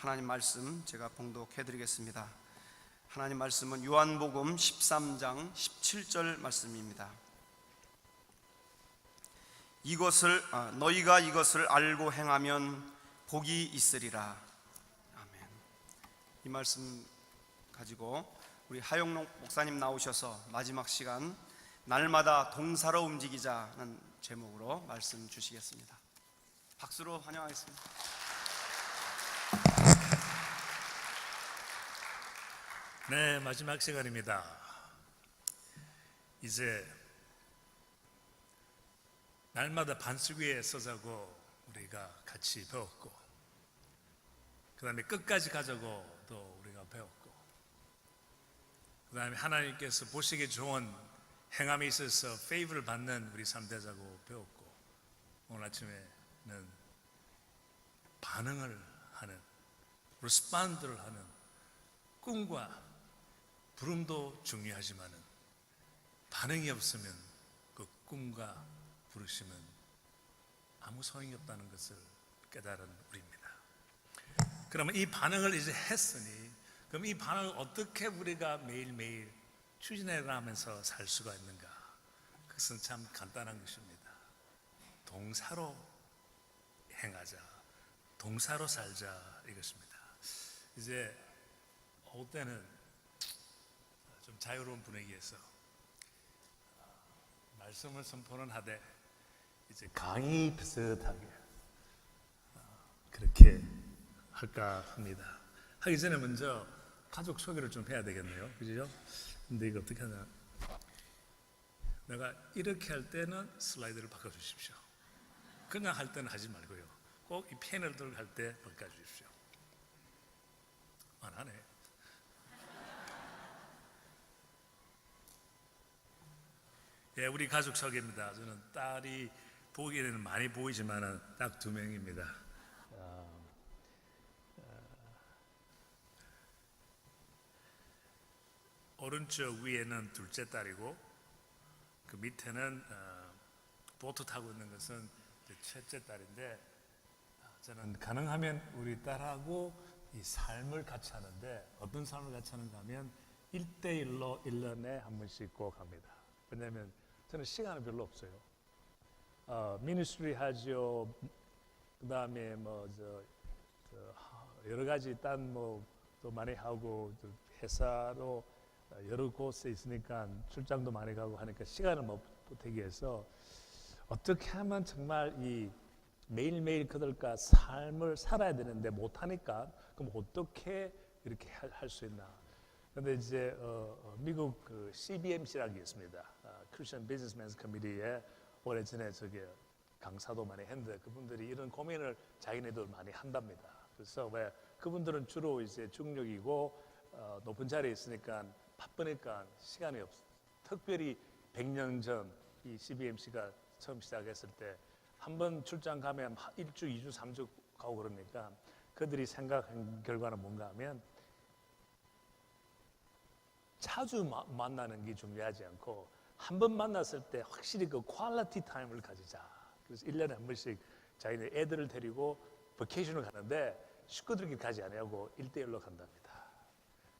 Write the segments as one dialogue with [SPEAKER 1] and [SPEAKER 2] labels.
[SPEAKER 1] 하나님 말씀 제가 봉독해 드리겠습니다. 하나님 말씀은 요한복음 13장 17절 말씀입니다. 너희가 이것을 알고 행하면 복이 있으리라. 아멘. 이 말씀 가지고 우리 하용록 목사님 나오셔서 마지막 시간 날마다 동사로 움직이자는 제목으로 말씀 주시겠습니다. 박수로 환영하겠습니다.
[SPEAKER 2] 네, 마지막 시간입니다. 이제 날마다 반석 위에 서자고 우리가 같이 배웠고, 그 다음에 끝까지 가자고 또 우리가 배웠고, 그 다음에 하나님께서 보시기 좋은 행함에 있어서 페이브를 받는 우리 삶 되자고 배웠고, 오늘 아침에는 반응을 하는, 리스폰드를 하는 꿈과 부름도 중요하지만은 반응이 없으면 그 꿈과 부르심은 아무 소용이 없다는 것을 깨달은 우리입니다. 그러면 이 반응을 이제 했으니, 그럼 이 반응을 어떻게 우리가 매일매일 추진해 가면서 살 수가 있는가? 그것은 참 간단한 것입니다. 동사로 행하자, 동사로 살자, 이것입니다. 이제 오후 때는 좀 자유로운 분위기에서 말씀을 선포는 하되 이제 강의 비슷하게 그렇게 할까 합니다. 하기 전에 먼저 가족 소개를 좀 해야 되겠네요, 그죠? 근데 이거 어떻게 하나? 내가 이렇게 할 때는 슬라이드를 바꿔주십시오. 그냥 할 때는 하지 말고요. 꼭 이 펜을 들고 할 때 바꿔주십시오. 안 하네. 예, 우리 가족 소개입니다. 저는 딸이 보기에는 많이 보이지만 딱 2명입니다. 오른쪽 위에는 둘째 딸이고, 그 밑에는 보트 타고 있는 것은 셋째 딸인데, 저는 가능하면 우리 딸하고 이 삶을 같이 하는데, 어떤 삶을 같이 하는가 하면 1대1로 1년에 한 번씩 꼭 합니다. 왜냐하면 저는 시간은 별로 없어요. 미니스트리 하죠. 그 다음에 여러 가지 딴 또 많이 하고, 회사로 여러 곳에 있으니까 출장도 많이 가고 하니까 시간을 못 되게 해서, 어떻게 하면 정말 이 매일매일 그들과 삶을 살아야 되는데 못하니까, 그럼 어떻게 이렇게 할 수 있나? 근데 이제 미국 그 CBMC라는 게 있습니다. Christian Businessmen's Committee에 오래전에 저기 강사도 많이 했는데, 그분들이 이런 고민을 자기네들 많이 한답니다. 그래서 왜 그분들은 주로 이제 중력이고 높은 자리에 있으니까 바쁘니까 시간이 없어. 특별히 100년 전 이 CBMC가 처음 시작했을 때 한 번 출장 가면 1주, 2주, 3주 가고 그러니까 그들이 생각한 결과는 뭔가 하면 자주 만나는 게 중요하지 않고 한 번 만났을 때 확실히 그 퀄리티 타임을 가지자. 그래서 1년에 한 번씩 자기네 애들을 데리고 버케이션을 가는데 식구들끼리 가지 않고 1대1로 간답니다.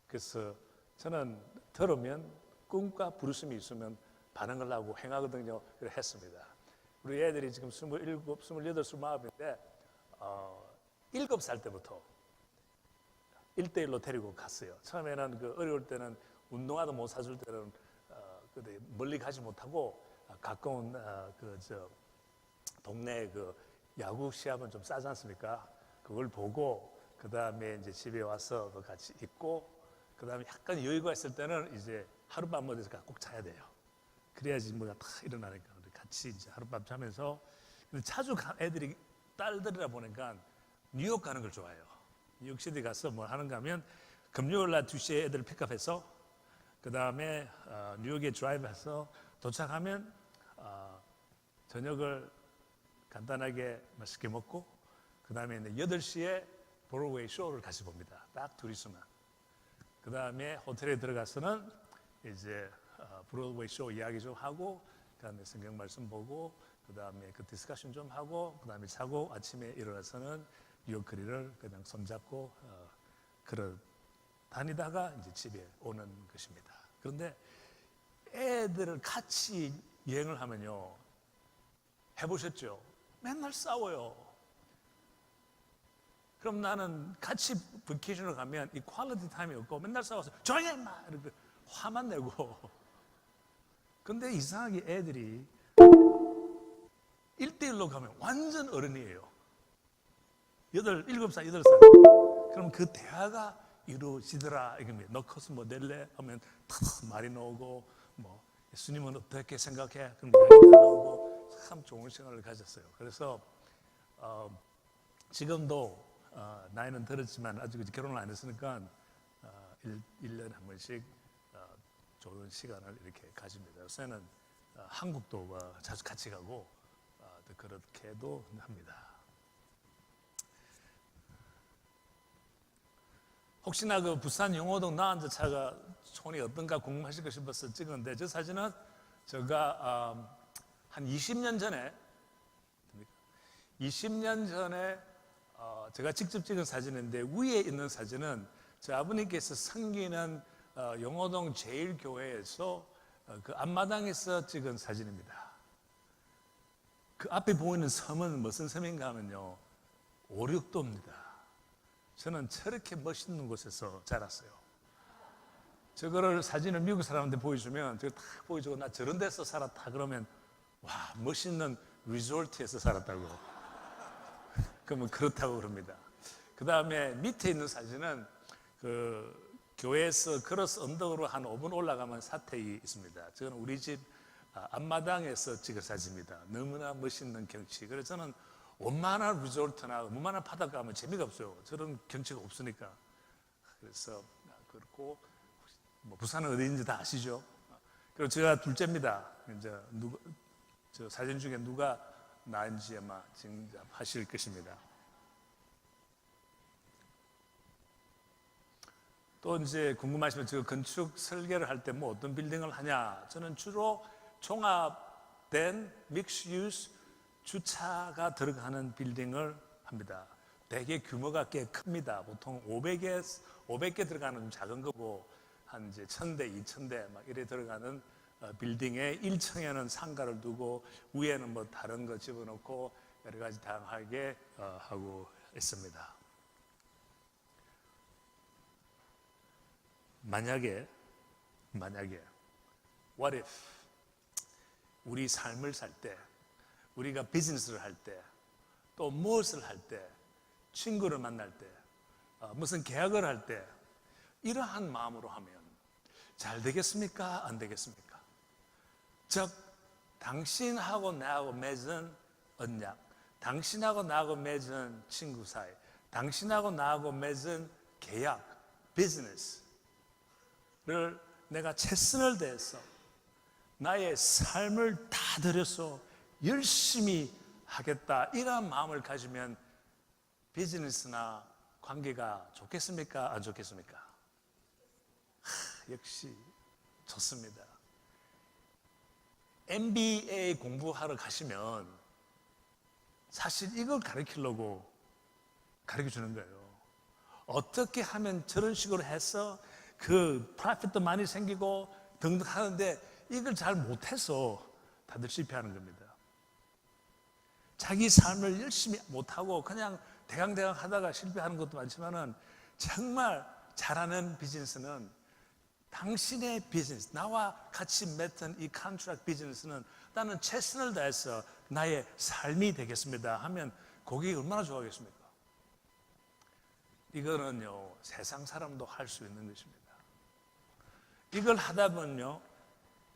[SPEAKER 2] 그래서 저는 들으면 꿈과 부르심이 있으면 반응을 하고 행하거든요. 그래서 했습니다. 우리 애들이 지금 27, 28, 29인데 7살 때부터 1대1로 데리고 갔어요. 처음에는 그 어려울 때는 운동화도 못 사줄 때는 멀리 가지 못하고 가까운 동네 그 야구 시합은 좀 싸지 않습니까? 그걸 보고 그 다음에 이제 집에 와서 같이 있고, 그 다음에 약간 여유가 있을 때는 이제 하룻밤 어디서 꼭 자야 돼요. 그래야지 뭐가 다 일어나니까 같이 이제 하룻밤 자면서. 자주 애들이 딸들이라 보니까 뉴욕 가는 걸 좋아해요. 뉴욕시티 가서 뭐 하는가 하면 금요일 날 2시에 애들을 픽업해서 그 다음에 뉴욕에 드라이브해서 도착하면 저녁을 간단하게 맛있게 먹고, 그 다음에 8시에 브로드웨이 쇼를 같이 봅니다. 딱 둘이서만. 그 다음에 호텔에 들어가서는 이제 브로드웨이 쇼 이야기 좀 하고, 그 다음에 성경 말씀 보고, 그 다음에 그 디스커션 좀 하고, 그 다음에 자고 아침에 일어나서는 뉴욕 거리를 그냥 손잡고 걸어 다니다가 이제 집에 오는 것입니다. 그런데 애들을 같이 여행을 하면요, 해보셨죠? 맨날 싸워요. 그럼 나는 같이 버케이션을 가면 이 퀄리티 타임이 없고 맨날 싸워서 조용히 해 임마 이렇게 화만 내고. 근데 이상하게 애들이 1대1로 가면 완전 어른이에요. 7살, 8살. 그럼 그 대화가 이루어지더라 이겁니다. 너 컷은 뭐 낼래? 하면 다 말이 나오고, 뭐 예수님은 어떻게 생각해? 그럼 이야기 다 나오고, 참 좋은 시간을 가졌어요. 그래서 지금도 나이는 들었지만 아직 결혼을 안 했으니까 1년에 한 번씩 좋은 시간을 이렇게 가집니다. 요새는 한국도 자주 같이 가고 또 그렇게도 합니다. 혹시나 그 부산 용호동 나앉아 차가 촌이 어떤가 궁금하실까 싶어서 찍었는데, 저 사진은 제가 한 20년 전에 제가 직접 찍은 사진인데, 위에 있는 사진은 제 아버님께서 섬기는 용호동 제일교회에서 그 앞마당에서 찍은 사진입니다. 그 앞에 보이는 섬은 무슨 섬인가 하면요, 오륙도입니다. 저는 저렇게 멋있는 곳에서 자랐어요. 저거를 사진을 미국 사람한테 보여주면, 저거 딱 보여주고 나 저런 데서 살았다 그러면, 와, 멋있는 리조트에서 살았다고. 그러면 그렇다고 그럽니다. 그 다음에 밑에 있는 사진은 그 교회에서 걸어서 언덕으로 한 5분 올라가면 사택이 있습니다. 저는 우리 집 앞마당에서 찍은 사진입니다. 너무나 멋있는 경치. 그래서 저는 원만한 리조트나 원만한 바닷가 가면 재미가 없어요. 저런 경치가 없으니까. 그래서 그렇고, 뭐 부산은 어디인지 다 아시죠? 그리고 제가 둘째입니다. 이제 저 사진 중에 누가 나인지 아마 증답하실 것입니다. 또 이제 궁금하시면 저 건축 설계를 할 때 뭐 어떤 빌딩을 하냐? 저는 주로 종합된 믹스 유스 주차가 들어가는 빌딩을 합니다. 대개 규모가 꽤 큽니다. 보통 500개 들어가는 좀 작은 거고, 한 이제 1000대, 2000대 막 이래 들어가는 빌딩에 1층에는 상가를 두고 위에는 뭐 다른 거 집어넣고 여러 가지 다양하게 하고 있습니다. 만약에 what if 우리 삶을 살 때, 우리가 비즈니스를 할 때, 또 무엇을 할 때, 친구를 만날 때, 무슨 계약을 할 때 이러한 마음으로 하면 잘 되겠습니까? 안 되겠습니까? 즉, 당신하고 나하고 맺은 언약, 당신하고 나하고 맺은 친구 사이, 당신하고 나하고 맺은 계약, 비즈니스를 내가 최선을 다해서 나의 삶을 다 들여서 열심히 하겠다, 이런 마음을 가지면 비즈니스나 관계가 좋겠습니까? 안 좋겠습니까? 역시 좋습니다. MBA 공부하러 가시면 사실 이걸 가르치려고 가르쳐 주는 거예요. 어떻게 하면 저런 식으로 해서 그 프로핏도 많이 생기고 등등 하는데, 이걸 잘 못해서 다들 실패하는 겁니다. 자기 삶을 열심히 못하고 그냥 대강대강 하다가 실패하는 것도 많지만은, 정말 잘하는 비즈니스는 당신의 비즈니스, 나와 같이 맺은 이 컨트랙트 비즈니스는 나는 최선을 다해서 나의 삶이 되겠습니다 하면 고객이 얼마나 좋아하겠습니까? 이거는요, 세상 사람도 할 수 있는 것입니다. 이걸 하다 보면요,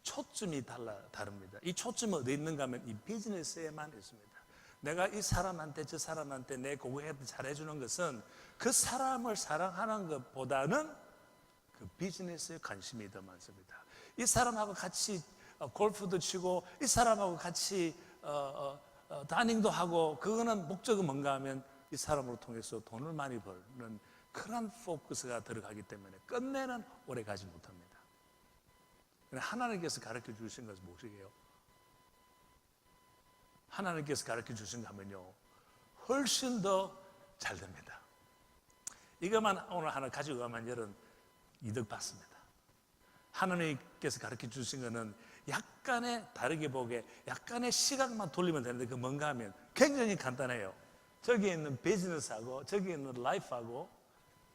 [SPEAKER 2] 초점이 다릅니다. 이 초점이 어디 있는가 하면 이 비즈니스에만 있습니다. 내가 이 사람한테 저 사람한테 내 고객한테 잘해주는 것은 그 사람을 사랑하는 것보다는 그 비즈니스에 관심이 더 많습니다. 이 사람하고 같이 골프도 치고 이 사람하고 같이 다닝도 하고, 그거는 목적은 뭔가 하면 이 사람으로 통해서 돈을 많이 벌는 그런 포커스가 들어가기 때문에 끝내는 오래 가지 못합니다. 하나님께서 가르쳐 주신 것은 무엇이에요? 하나님께서 가르쳐 주신 거 하면요, 훨씬 더 잘 됩니다. 이것만 오늘 하나 가지고 가면 여러분 이득 받습니다. 하나님께서 가르쳐 주신 거는 약간의 다르게 보게 약간의 시각만 돌리면 되는데 그 뭔가 하면 굉장히 간단해요. 저기 있는 비즈니스하고 저기 있는 라이프하고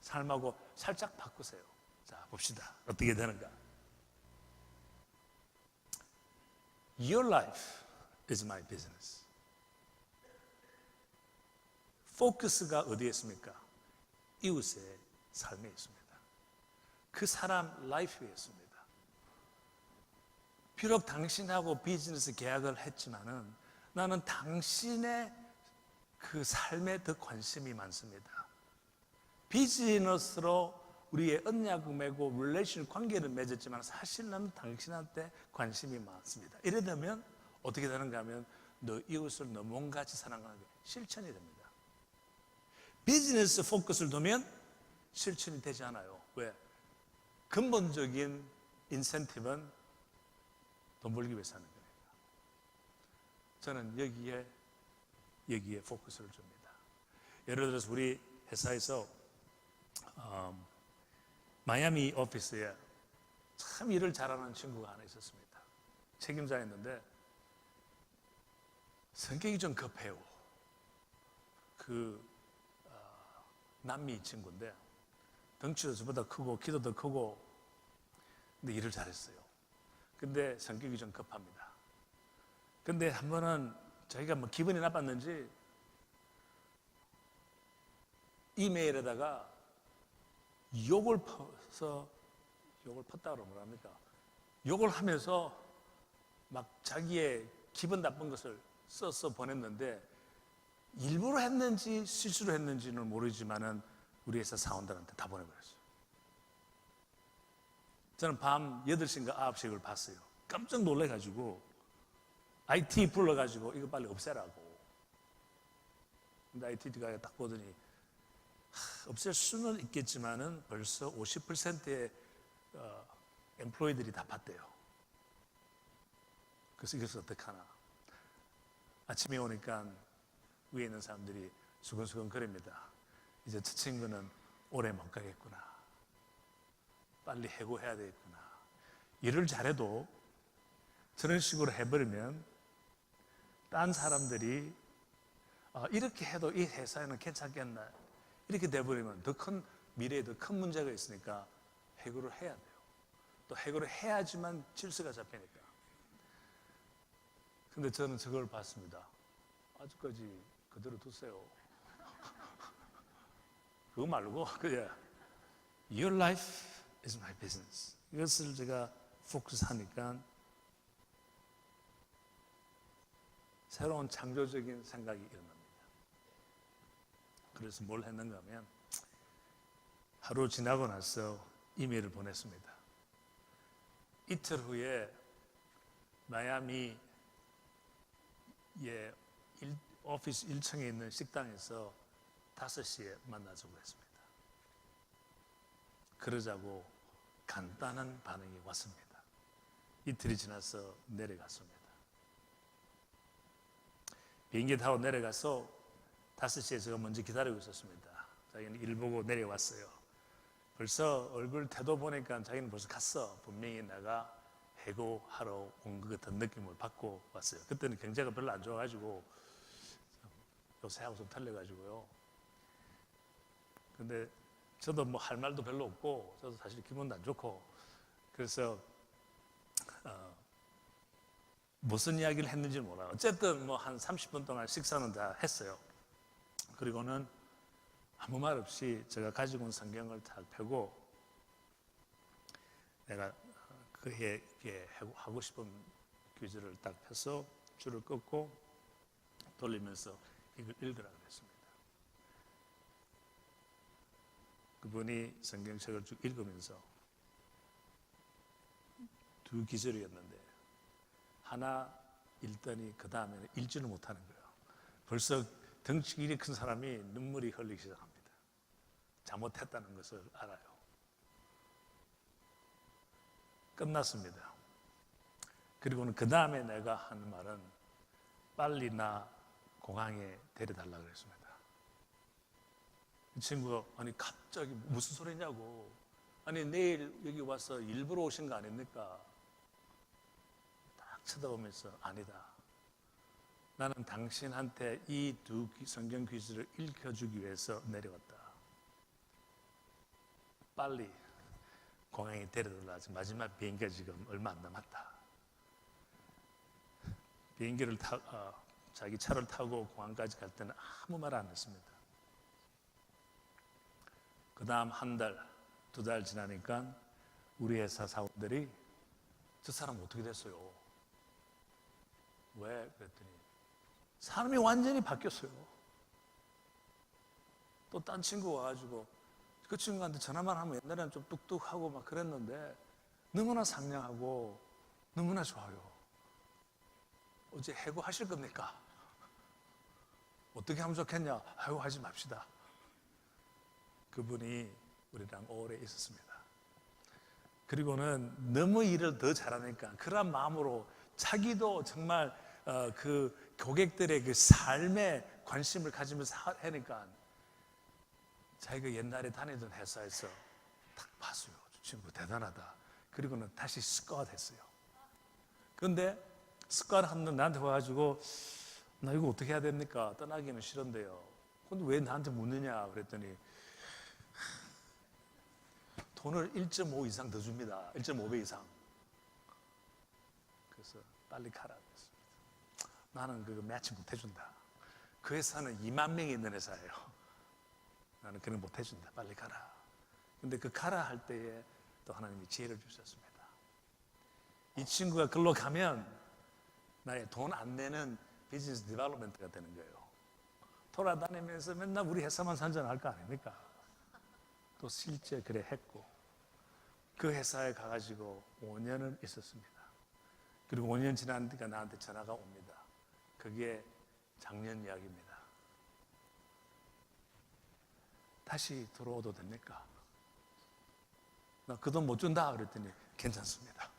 [SPEAKER 2] 삶하고 살짝 바꾸세요. 자, 봅시다. 어떻게 되는가? Your life is my business. 포커스가 어디에 있습니까? 이웃의 삶에 있습니다. 그 사람 라이프에 있습니다. 비록 당신하고 비즈니스 계약을 했지만은 나는 당신의 그 삶에 더 관심이 많습니다. 비즈니스로 우리의 언약을 맺고 릴레이션 관계를 맺었지만 사실 나는 당신한테 관심이 많습니다. 이래 되면 어떻게 되는가 하면 너 이웃을 너 몸같이 사랑하는 게 실천이 됩니다. 비즈니스 포커스를 두면 실천이 되지 않아요. 왜? 근본적인 인센티브는 돈 벌기 위해서 하는 거예요. 저는 여기에 포커스를 줍니다. 예를 들어서 우리 회사에서 마이애미 오피스에 참 일을 잘하는 친구가 하나 있었습니다. 책임자였는데 성격이 좀 급해요. 남미 친구인데 덩치도 저보다 크고 키도 더 크고 근데 일을 잘했어요. 근데 성격이 좀 급합니다. 근데 한 번은 자기가 뭐 기분이 나빴는지 이메일에다가 욕을 폈다고 그러면 뭐랍니까? 욕을 하면서 막 자기의 기분 나쁜 것을 써서 보냈는데 일부러 했는지 실수로 했는지는 모르지만은 우리 회사 사원들한테 다 보내버렸어요. 저는 밤 8시인가 9시에 이걸 봤어요. 깜짝 놀래가지고 IT 불러가지고 이거 빨리 없애라고. 근데 IT가 딱 보더니 없앨 수는 있겠지만은 벌써 50%의 엠플로이들이 다 봤대요. 그래서 이것을 어떡하나. 아침에 오니까 위에 있는 사람들이 수근수근 거립니다. 이제 저 친구는 오래 못 가겠구나. 빨리 해고해야 되겠구나. 일을 잘해도 저런 식으로 해버리면 딴 사람들이 이렇게 해도 이 회사에는 괜찮겠나 이렇게 돼버리면 더 큰 미래에 더 큰 문제가 있으니까 해고를 해야 돼요. 또 해고를 해야지만 질서가 잡히니까. 근데 저는 저걸 봤습니다. 아직까지 그대로 두세요. 그거 말고 그냥 Your life is my business. 이것을 제가 포커스하니까 새로운 창조적인 생각이 일어납니다. 그래서 뭘 했는가 하면 하루 지나고 나서 이메일을 보냈습니다. 이틀 후에 마이애미의 오피스 1층에 있는 식당에서 5시에 만나자고 했습니다. 그러자고 간단한 반응이 왔습니다. 이틀이 지나서 내려갔습니다. 비행기 타고 내려가서 5시에 제가 먼저 기다리고 있었습니다. 자기는 일 보고 내려왔어요. 벌써 얼굴 태도 보니까 자기는 벌써 갔어. 분명히 내가 해고하러 온 것 같은 느낌을 받고 왔어요. 그때는 경제가 별로 안 좋아가지고 요새하고 좀 틀려가지고요. 근데 저도 뭐 할 말도 별로 없고 저도 사실 기분도 안 좋고 그래서 무슨 이야기를 했는지 몰라요. 어쨌든 뭐 한 30분 동안 식사는 다 했어요. 그리고는 아무 말 없이 제가 가지고 온 성경을 다 펴고 내가 그에 하고 싶은 규제를 딱 펴서 줄을 끊고 돌리면서 이걸 읽으라고 했습니다. 그분이 성경책을 쭉 읽으면서 두 기절이었는데 하나 읽더니 그 다음에는 읽지를 못하는 거예요. 벌써 덩치 이리 큰 사람이 눈물이 흘리기 시작합니다. 잘못했다는 것을 알아요. 끝났습니다. 그리고는 그 다음에 내가 하는 말은 빨리 나 공항에 데려달라고 했습니다. 이 친구가 아니 갑자기 무슨 소리냐고. 아니 내일 여기 와서 일부러 오신 거 아닙니까? 딱 쳐다보면서 아니다. 나는 당신한테 이 두 성경 퀴즈를 읽혀주기 위해서 내려왔다. 빨리 공항에 데려달라. 마지막 비행기가 지금 얼마 안 남았다. 비행기를 자기 차를 타고 공항까지 갈 때는 아무 말 안 했습니다. 그 다음 한 달, 두 달 지나니까 우리 회사 사원들이 저 사람 어떻게 됐어요? 왜? 그랬더니 사람이 완전히 바뀌었어요. 또 딴 친구 와가지고 그 친구한테 전화만 하면 옛날에는 좀 뚝뚝하고 막 그랬는데 너무나 상냥하고 너무나 좋아요. 어제 해고하실 겁니까? 어떻게 하면 좋겠냐? 해고하지 맙시다. 그분이 우리랑 오래 있었습니다. 그리고는 너무 일을 더 잘하니까 그런 마음으로 자기도 정말 그 고객들의 그 삶에 관심을 가지면서 하니까 자기가 옛날에 다니던 회사에서 딱 봤어요. 저 친구 대단하다. 그리고는 다시 스쿼트 했어요. 그런데 스쿼트 하는 나한테 와가지고 나 이거 어떻게 해야 됩니까? 떠나기는 싫은데요. 근데 왜 나한테 묻느냐? 그랬더니 돈을 1.5 이상 더 줍니다. 1.5배 이상. 그래서 빨리 가라 그랬습니다. 나는 그거 매치 못 해준다. 그 회사는 2만 명이 있는 회사예요. 나는 그런 못 해준다. 빨리 가라. 근데 그 가라 할 때에 또 하나님이 지혜를 주셨습니다. 이 친구가 글로 가면 나의 돈 안 내는 비즈니스 디벨롭먼트가 되는 거예요. 돌아다니면서 맨날 우리 회사만 선전할 거 아닙니까? 또 실제 그래 했고 그 회사에 가가지고 5년을 있었습니다. 그리고 5년 지나니까 나한테 전화가 옵니다. 그게 작년 이야기입니다. 다시 들어오도 됩니까? 나 그 돈 못 준다 그랬더니 괜찮습니다.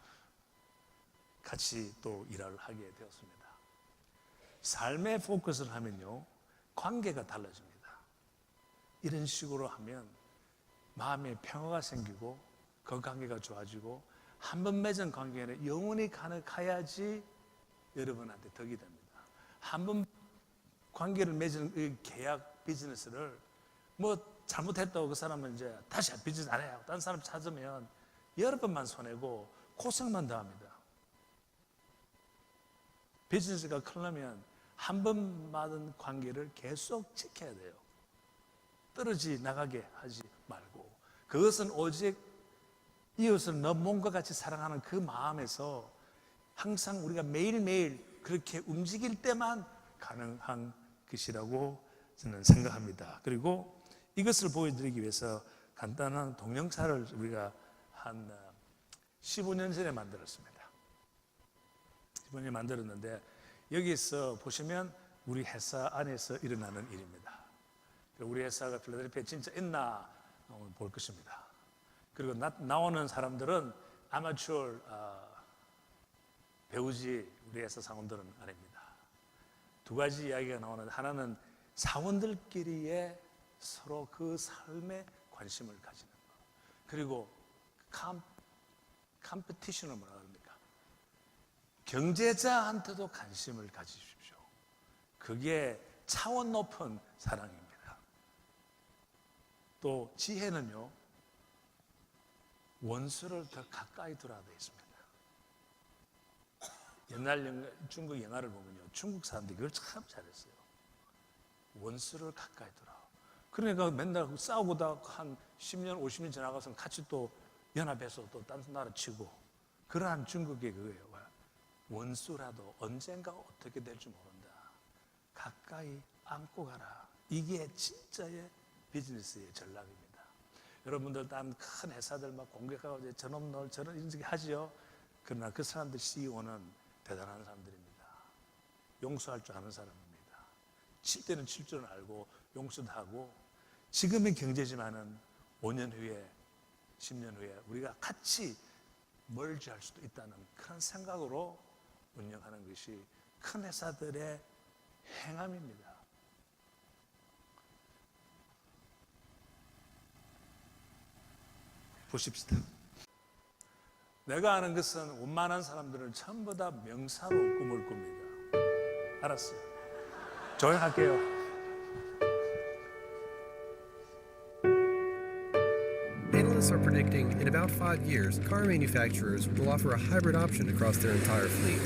[SPEAKER 2] 같이 또 일을 하게 되었습니다. 삶에 포커스를 하면요 관계가 달라집니다. 이런 식으로 하면 마음에 평화가 생기고 그 관계가 좋아지고 한 번 맺은 관계는 영원히 가야지 여러분한테 덕이 됩니다. 한 번 관계를 맺은 이 계약 비즈니스를 뭐 잘못했다고 그 사람은 이제 다시 비즈니스 안 해요. 다른 사람 찾으면 여러 번만 손해고 고생만 더 합니다. 비즈니스가 크려면 한 번 맞은 관계를 계속 지켜야 돼요. 떨어지 나가게 하지 말고 그것은 오직 이웃을 너 몸과 같이 사랑하는 그 마음에서 항상 우리가 매일매일 그렇게 움직일 때만 가능한 것이라고 저는 생각합니다. 그리고 이것을 보여드리기 위해서 간단한 동영상을 우리가 한 15년 전에 만들었습니다. 15년 만들었는데 여기서 보시면 우리 회사 안에서 일어나는 일입니다. 우리 회사가 필라델피아에 진짜 있나 볼 것입니다. 그리고 나오는 사람들은 아마추어 배우지 우리 회사 사원들은 아닙니다. 두 가지 이야기가 나오는데 하나는 사원들끼리의 서로 그 삶에 관심을 가지는 것. 그리고 컴피티션을 뭐라 그럽니까? 경제자한테도 관심을 가지십시오. 그게 차원 높은 사랑입니다. 또 지혜는요 원수를 더 가까이 두라 되어 있습니다. 옛날 중국 영화를 보면요 중국 사람들이 그걸 참 잘했어요. 원수를 가까이 두라. 그러니까 맨날 싸우고다 한 10년 50년 지나가서 같이 또 연합해서 또 딴 나라 치고 그러한 중국의 그거예요. 원수라도 언젠가 어떻게 될지 모른다. 가까이 안고 가라. 이게 진짜의 비즈니스의 전략입니다. 여러분들 딴 큰 회사들 막 공격하고 저놈 널 저런 인식 하지요. 그러나 그 사람들 CEO는 대단한 사람들입니다. 용서할 줄 아는 사람입니다. 칠 때는 칠 줄 알고 용서도 하고 지금의 경제지만은 5년 후에 10년 후에 우리가 같이 멀지할 수도 있다는 그런 생각으로 운영하는 것이 큰 회사들의 행함입니다. 보십시다. 내가 아는 것은 웬만한 사람들은 전부 다 명사로 꿈을 꿉니다. 알았어요. 조용할게요.
[SPEAKER 3] Analysts are predicting in about 5 years, car manufacturers will offer a hybrid option across their entire fleet.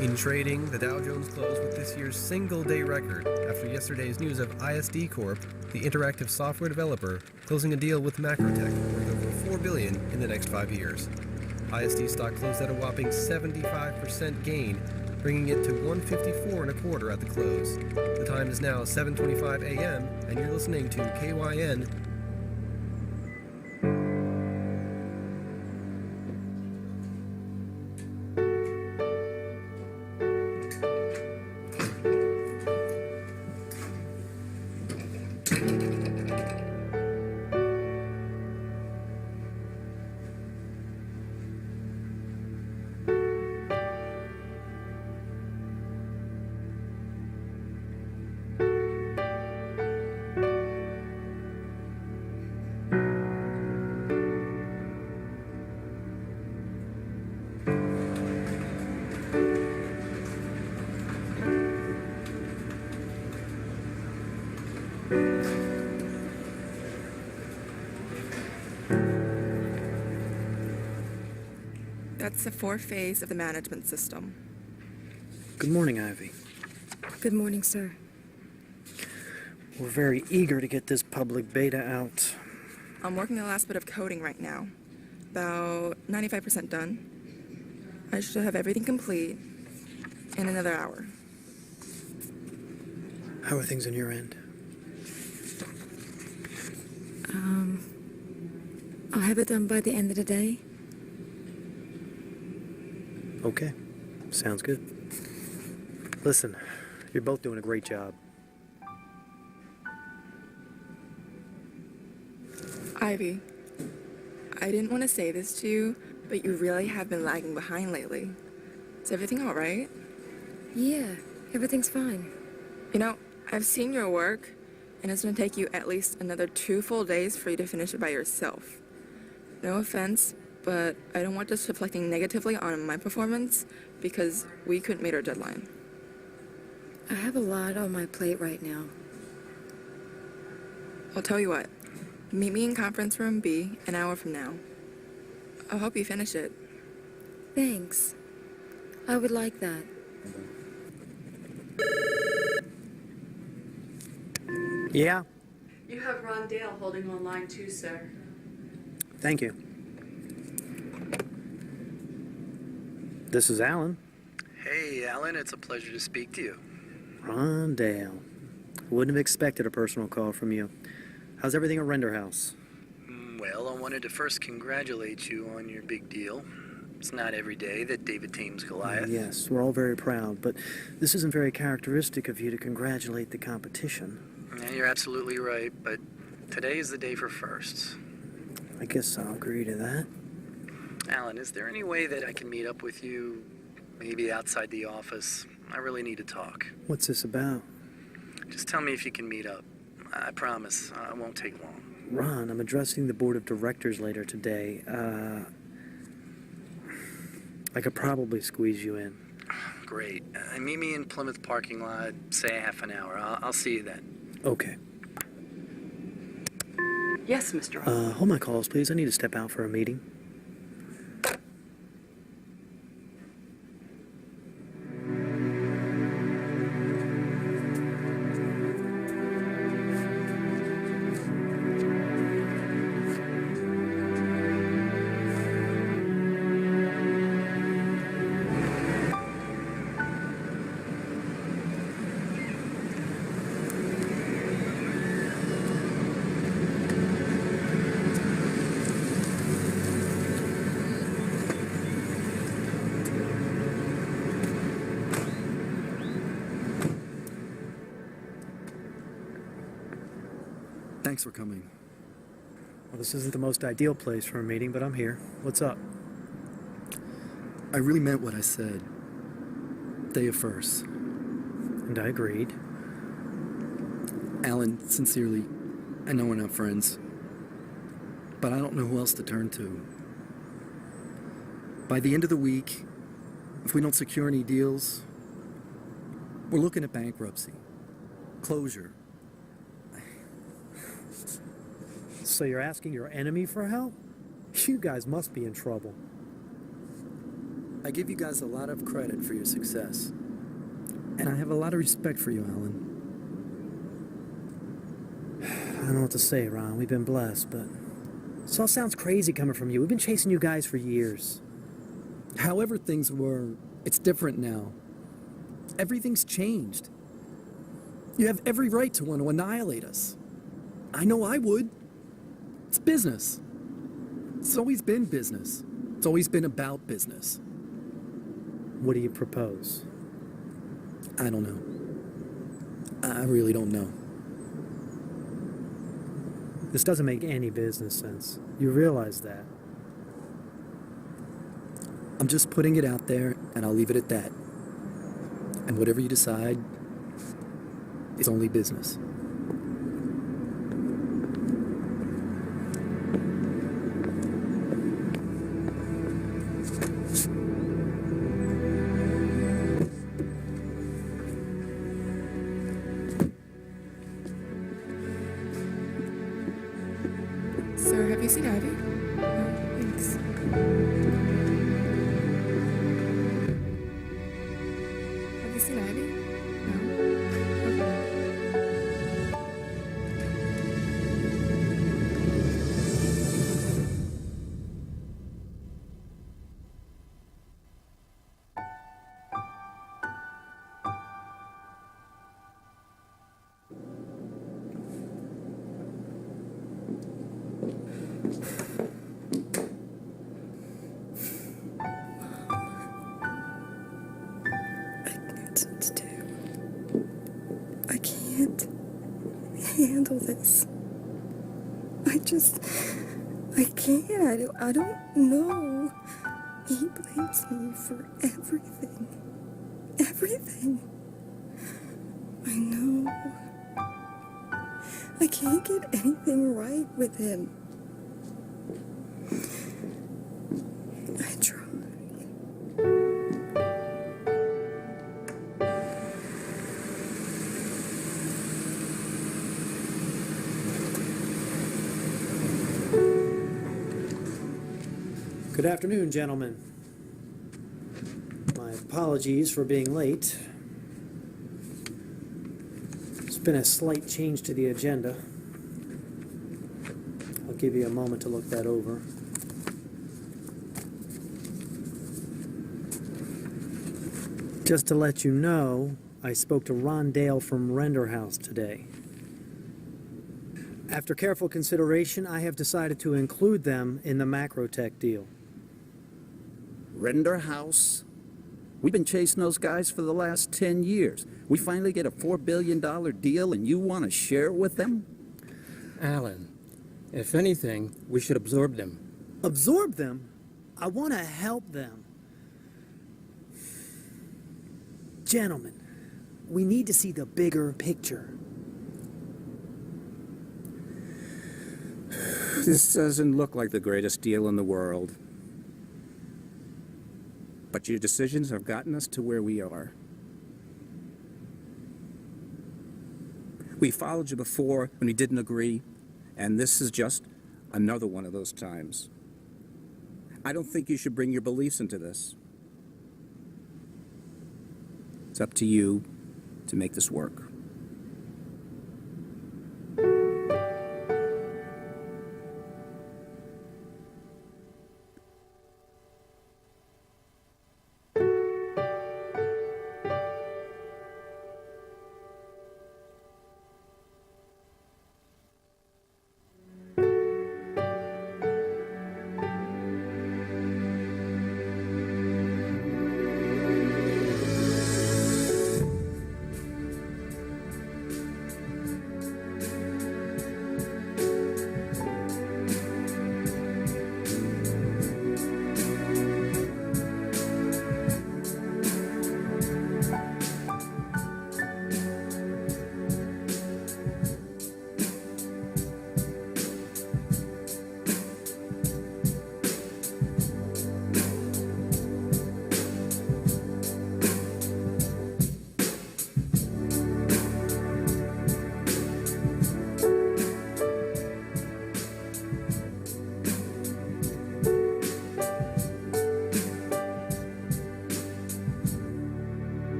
[SPEAKER 3] In trading, the Dow Jones closed with this year's single-day record after yesterday's news of ISD Corp, the interactive software developer, closing a deal with Macrotech worth over $4 billion in the next 5 years. ISD stock closed at a whopping 75% gain, bringing it to 154.25 at the close. The time is now 7:25 a.m., and you're listening to KYN.
[SPEAKER 4] That's the fourth phase of the management system.
[SPEAKER 5] Good morning, Ivy.
[SPEAKER 6] Good morning, sir.
[SPEAKER 5] We're very eager to get this public beta out.
[SPEAKER 4] I'm working the last bit of coding right now. About 95% done. I should have everything complete in another hour.
[SPEAKER 5] How are things on your end?
[SPEAKER 6] I'll have it done by the end of the day.
[SPEAKER 5] Okay. Sounds good. Listen, you're both doing a great job.
[SPEAKER 4] Ivy, I didn't want to say this to you, but you really have been lagging behind lately. Is everything all right?
[SPEAKER 6] Yeah, everything's fine.
[SPEAKER 4] You know, I've seen your work, and it's going to take you at least another 2 full days for you to finish it by yourself. No offense, but I don't want this reflecting negatively on my performance because we couldn't meet our deadline.
[SPEAKER 6] I have a lot on my plate right now.
[SPEAKER 4] I'll tell you what, meet me in conference room B an hour from now. I hope you finish it.
[SPEAKER 6] Thanks. I would like that.
[SPEAKER 5] Yeah?
[SPEAKER 7] You have Ron Dale holding on line 2, sir.
[SPEAKER 5] Thank you. This is Alan.
[SPEAKER 8] Hey, Alan, it's a pleasure to speak to you.
[SPEAKER 5] Ron Dale. Wouldn't have expected a personal call from you. How's everything at Render House?
[SPEAKER 8] Well, I wanted to first congratulate you on your big deal. It's not every day that David tames Goliath.
[SPEAKER 5] Yes, we're all very proud, but this isn't very characteristic of you to congratulate the competition.
[SPEAKER 8] Yeah, you're absolutely right, but today is the day for firsts.
[SPEAKER 5] I guess I'll agree to that.
[SPEAKER 8] Alan, is there any way that I can meet up with you, maybe outside the office? I really need to talk.
[SPEAKER 5] What's this about?
[SPEAKER 8] Just tell me if you can meet up. I promise, it won't take long.
[SPEAKER 5] Ron, I'm addressing the board of directors later today. I could probably squeeze you in.
[SPEAKER 8] Great. Meet me in Plymouth parking lot, say half an hour. I'll see you then.
[SPEAKER 5] Okay.
[SPEAKER 7] Yes, Mr. Hall.
[SPEAKER 5] Hold my calls, please. I need to step out for a meeting.
[SPEAKER 9] Thanks for coming.
[SPEAKER 5] Well, this isn't the most ideal place for a meeting, but I'm here. What's up?
[SPEAKER 9] I really meant what I said. Day of firsts.
[SPEAKER 5] And I agreed.
[SPEAKER 9] Alan, sincerely, I know we're not friends, but I don't know who else to turn to. By the end of the week, if we don't secure any deals, we're looking at bankruptcy, closure.
[SPEAKER 5] So you're asking your enemy for help? You guys must be in trouble.
[SPEAKER 9] I give you guys a lot of credit for your success. And I have a lot of respect for you, Alan.
[SPEAKER 5] I don't know what to say, Ron. We've been blessed, but this all sounds crazy coming from you. We've been chasing you guys for years.
[SPEAKER 9] However things were, it's different now. Everything's changed. You have every right to want to annihilate us. I know I would. It's business. It's always been business. It's always been about business.
[SPEAKER 5] What do you propose?
[SPEAKER 9] I don't know. I really don't know.
[SPEAKER 5] This doesn't make any business sense. You realize that.
[SPEAKER 9] I'm just putting it out there, and I'll leave it at that. And whatever you decide, it's only business.
[SPEAKER 4] Sir, have you seen Ivy? No, thanks. Have you seen Ivy? No? Okay.
[SPEAKER 6] It's too. I can't handle this. I can't. I don't know. He blames me for everything. Everything. I know. I can't get anything right with him. I try.
[SPEAKER 5] Good afternoon, gentlemen. My apologies for being late. There's been a slight change to the agenda. I'll give you a moment to look that over. Just to let you know, I spoke to Ron Dale from Render House today. After careful consideration, I have decided to include them in the Macrotech deal.
[SPEAKER 10] Render House? We've been chasing those guys for the last 10 years. We finally get a $4 billion deal and you want to share it with them?
[SPEAKER 11] Alan, if anything, we should absorb them.
[SPEAKER 5] Absorb them? I want to help them. Gentlemen, we need to see the bigger picture.
[SPEAKER 10] This doesn't look like the greatest deal in the world. But your decisions have gotten us to where we are. We followed you before when we didn't agree, and this is just another one of those times. I don't think you should bring your beliefs into this. It's up to you to make this work.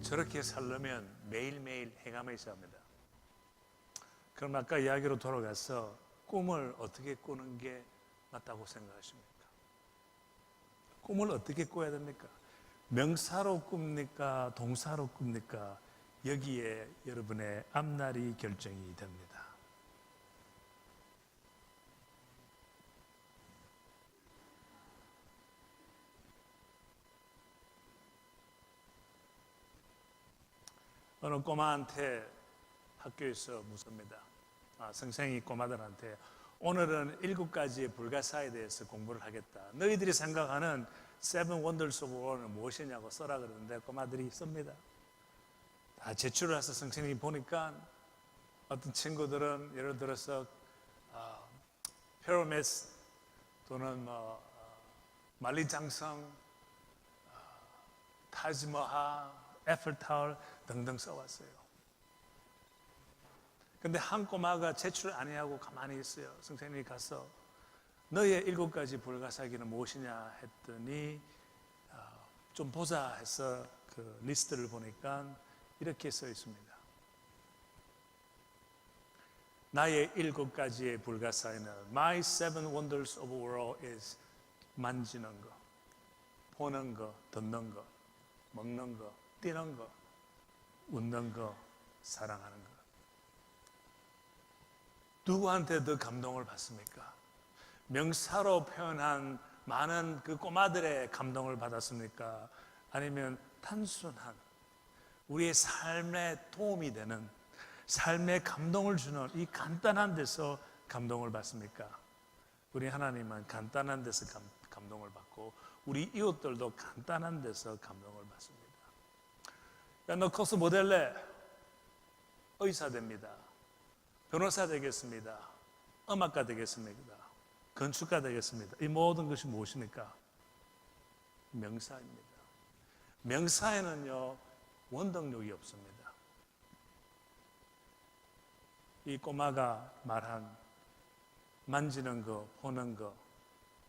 [SPEAKER 2] 저렇게 살려면 매일매일 행함에 있어야 합니다. 그럼 아까 이야기로 돌아가서 꿈을 어떻게 꾸는 게 맞다고 생각하십니까? 꿈을 어떻게 꿔야 됩니까? 명사로 꿉니까? 동사로 꿉니까? 여기에 여러분의 앞날이 결정이 됩니다. 어느 꼬마한테 학교에서 묻습니다. 선생이 꼬마들한테 오늘은 7가지의 불가사에 대해서 공부를 하겠다. 너희들이 생각하는 Seven Wonders of the World은 무엇이냐고 써라 그러는데 꼬마들이 씁니다. 다 제출을 해서 선생님이 보니까 어떤 친구들은 예를 들어서 피라미드 또는 만리장성, 타지마할, 에펠타워 등등 써왔어요. 근데 한 꼬마가 제출 안 하고 가만히 있어요. 선생님이 가서 너의 7가지 불가사기는 무엇이냐 했더니 좀 보자 해서 그 리스트를 보니까 이렇게 써 있습니다. 나의 7가지의 불가사의는 My 7 wonders of the world is 만지는 거, 보는 거, 듣는 거, 먹는 거, 뛰는 거, 웃는 거, 사랑하는 거. 누구한테 더 감동을 받습니까? 명사로 표현한 많은 그 꼬마들의 감동을 받았습니까? 아니면 단순한 우리의 삶에 도움이 되는 삶에 감동을 주는 이 간단한 데서 감동을 받습니까? 우리 하나님은 간단한 데서 감동을 받고 우리 이웃들도 간단한 데서 감동을 받습니다. 야, 너 커서 뭐 될래? 의사 됩니다. 변호사 되겠습니다. 음악가 되겠습니다. 건축가 되겠습니다. 이 모든 것이 무엇입니까? 명사입니다. 명사에는요 원동력이 없습니다. 이 꼬마가 말한 만지는 거, 보는 거,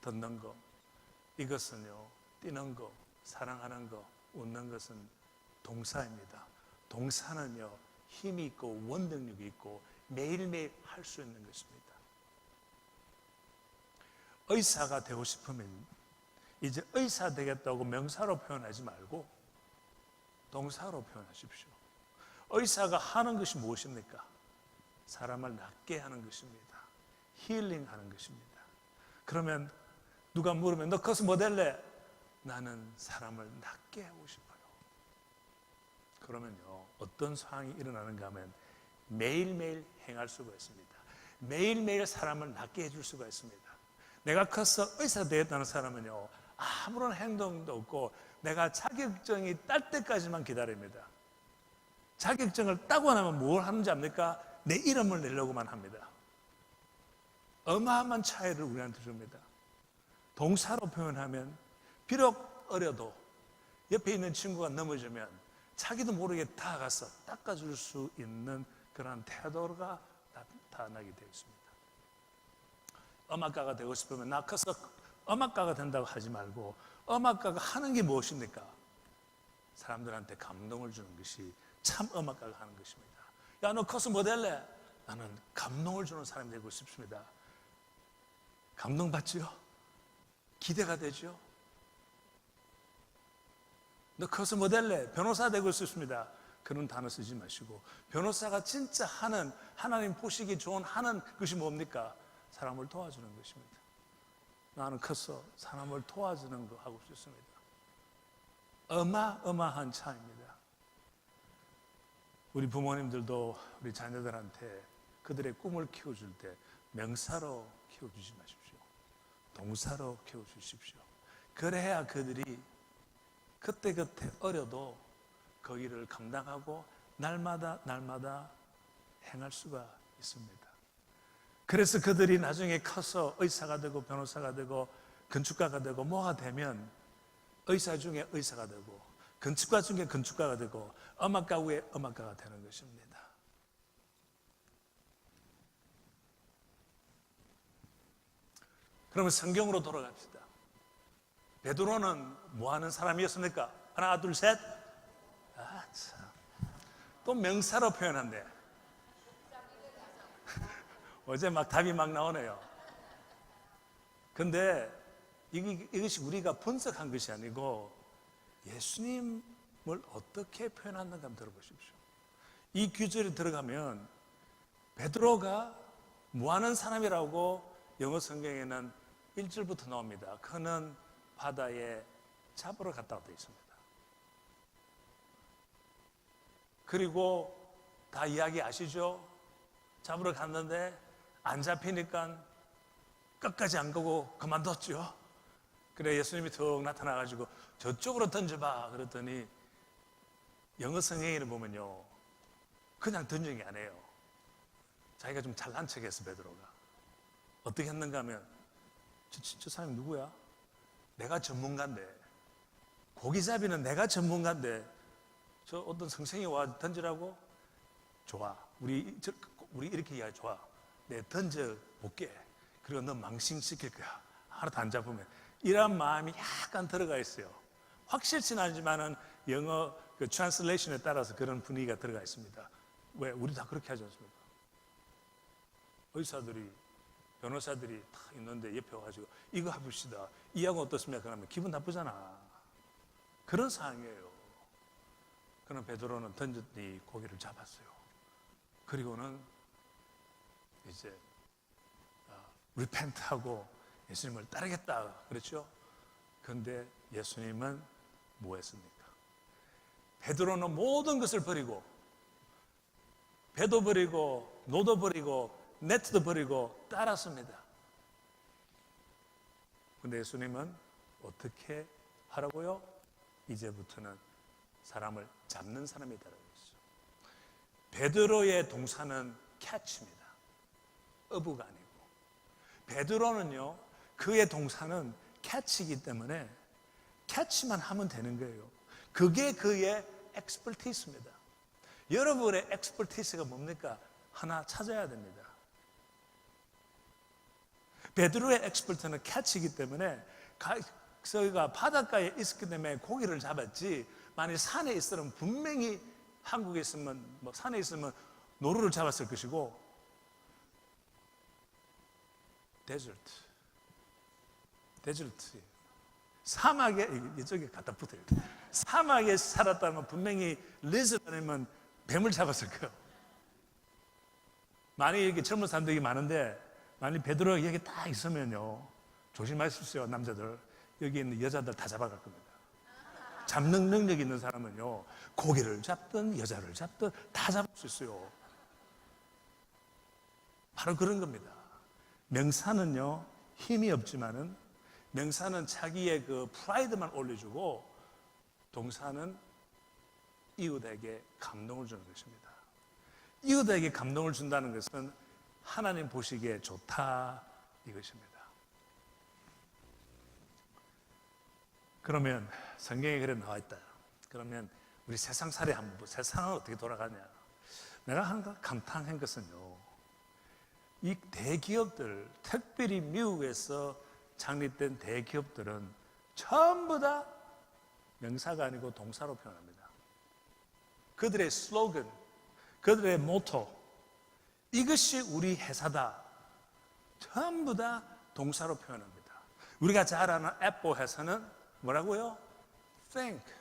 [SPEAKER 2] 듣는 거, 이것은요 뛰는 거, 사랑하는 거, 웃는 것은 동사입니다. 동사는요 힘이 있고 원동력이 있고 매일매일 할 수 있는 것입니다. 의사가 되고 싶으면 이제 의사 되겠다고 명사로 표현하지 말고 동사로 표현하십시오. 의사가 하는 것이 무엇입니까? 사람을 낫게 하는 것입니다. 힐링하는 것입니다. 그러면 누가 물으면 너 커서 뭐 될래? 나는 사람을 낫게 하고 싶어요. 그러면요 어떤 상황이 일어나는가 하면 매일매일 행할 수가 있습니다. 매일매일 사람을 낫게 해줄 수가 있습니다. 내가 커서 의사 되겠다는 사람은요 아무런 행동도 없고 내가 자격증이 딸 때까지만 기다립니다. 자격증을 따고 나면 뭘 하는지 압니까? 내 이름을 내려고만 합니다. 어마어마한 차이를 우리한테 줍니다. 동사로 표현하면 비록 어려도 옆에 있는 친구가 넘어지면 자기도 모르게 다가가서 닦아줄 수 있는 그런 태도가 나타나게 되어 있습니다. 음악가가 되고 싶으면 나 커서 음악가가 된다고 하지 말고 음악가가 하는 게 무엇입니까? 사람들한테 감동을 주는 것이 참 음악가가 하는 것입니다. 야, 너 커서 뭐 될래? 나는 감동을 주는 사람이 되고 싶습니다. 감동받지요? 기대가 되죠? 너 커서 뭐 될래? 변호사 되고 싶습니다. 그런 단어 쓰지 마시고 변호사가 진짜 하는 하나님 보시기 좋은 하는 것이 뭡니까? 사람을 도와주는 것입니다. 나는 커서 사람을 도와주는 거 하고 싶습니다. 어마어마한 차이입니다. 우리 부모님들도 우리 자녀들한테 그들의 꿈을 키워줄 때 명사로 키워주지 마십시오. 동사로 키워주십시오. 그래야 그들이 그때그때 어려도 그 일을 감당하고 날마다 행할 수가 있습니다. 그래서 그들이 나중에 커서 의사가 되고 변호사가 되고 건축가가 되고 뭐가 되면 의사 중에 의사가 되고 건축가 중에 건축가가 되고 음악가 후에 음악가가 되는 것입니다. 그러면 성경으로 돌아갑시다. 베드로는 뭐 하는 사람이었습니까? 하나 둘 셋. 참. 또 명사로 표현한대. 어제 막 답이 막 나오네요. 근데 이것이 우리가 분석한 것이 아니고 예수님을 어떻게 표현하는가 한번 들어보십시오. 이 규절에 들어가면 베드로가 뭐하는 사람이라고 영어 성경에는 1절부터 나옵니다. 그는 바다에 잡으러 갔다고 되어 있습니다. 그리고 다 이야기 아시죠? 잡으러 갔는데 안 잡히니까 끝까지 안 가고 그만뒀죠. 그래 예수님이 툭 나타나가지고 저쪽으로 던져봐 그랬더니 영어 성경에는 보면요 그냥 던진 게 아니에요. 자기가 좀 잘난 척했어. 베드로가 어떻게 했는가 하면 저 사람이 누구야? 내가 전문가인데, 고기잡이는 내가 전문가인데 저 어떤 성생이 와 던지라고? 좋아, 우리 이렇게 이야기 좋아. 내 던져볼게. 그리고 너 망신시킬 거야. 하나도 안 잡으면. 이런 마음이 약간 들어가 있어요. 확실치는 않지만은 영어 그 트랜슬레이션에 따라서 그런 분위기가 들어가 있습니다. 왜? 우리 다 그렇게 하지 않습니까? 의사들이, 변호사들이 다 있는데 옆에 와가지고 이거 해봅시다. 이하고 어떻습니까? 그러면 기분 나쁘잖아. 그런 상황이에요. 그럼 베드로는 던졌더니 고기를 잡았어요. 그리고는 이제 리펜트하고 예수님을 따르겠다 그랬죠. 그런데 예수님은 뭐 했습니까? 베드로는 모든 것을 버리고, 배도 버리고 노도 버리고 네트도 버리고 따랐습니다. 그런데 예수님은 어떻게 하라고요? 이제부터는 사람을 잡는 사람이다라고 했어요. 베드로의 동사는 catch입니다. 어부가 아니고. 베드로는요, 그의 동사는 catch이기 때문에 catch만 하면 되는 거예요. 그게 그의 expertise입니다. 여러분의 expertise가 뭡니까? 하나 찾아야 됩니다. 베드로의 expert는 catch이기 때문에 저희가 바닷가에 있었기 때문에 고기를 잡았지, 만약 산에 있으면 분명히 한국에 있으면 뭐 산에 있으면 노루를 잡았을 것이고, 데저트 사막에 이쪽에 갖다 붙어요. 사막에 살았다면 분명히 리즈드 아니면 뱀을 잡았을 거예요. 많이 이렇게 젊은 사람들이 많은데 만약 베드로가 여기 딱 있으면요, 조심하십시오. 남자들 여기 있는 여자들 다 잡아갈 겁니다. 잡는 능력 있는 사람은요, 고기를 잡든 여자를 잡든 다 잡을 수 있어요. 바로 그런 겁니다. 명사는요, 힘이 없지만은 명사는 자기의 그 프라이드만 올려주고, 동사는 이웃에게 감동을 주는 것입니다. 이웃에게 감동을 준다는 것은 하나님 보시기에 좋다 이것입니다. 그러면 성경에 그래 나와 있다. 그러면 우리 세상살이 한번 보자. 세상은 어떻게 돌아가냐. 내가 항상 감탄한 것은요, 이 대기업들, 특별히 미국에서 창립된 대기업들은 전부 다 명사가 아니고 동사로 표현합니다. 그들의 슬로건, 그들의 모토, 이것이 우리 회사다. 전부 다 동사로 표현합니다. 우리가 잘 아는 애플 회사는 뭐라고요? Think.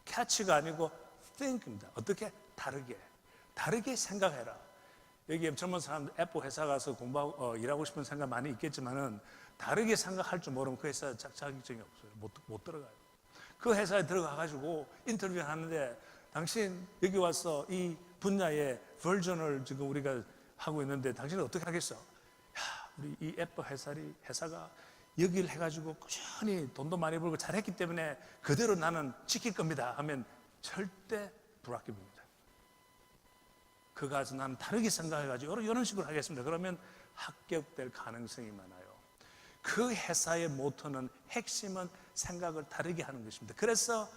[SPEAKER 2] catch가 아니고 think입니다. 어떻게? 다르게 생각해라. 여기 젊은 사람들 애플 회사 가서 공부하고 일하고 싶은 생각 많이 있겠지만은 다르게 생각할 줄 모르면 그 회사에 자격증이 없어요. 못 들어가요. 그 회사에 들어가가지고 인터뷰 하는데, 당신 여기 와서 이 분야의 버전을 지금 우리가 하고 있는데 당신은 어떻게 하겠어? 야, 우리 이 애플 회사가 여기를 해가지고 꾸준히 돈도 많이 벌고 잘했기 때문에 그대로 나는 지킬 겁니다 하면 절대 불합격입니다. 그가 가서 나는 다르게 생각해가지고 이런 식으로 하겠습니다. 그러면 합격될 가능성이 많아요. 그 회사의 모토는, 핵심은 생각을 다르게 하는 것입니다. 그래서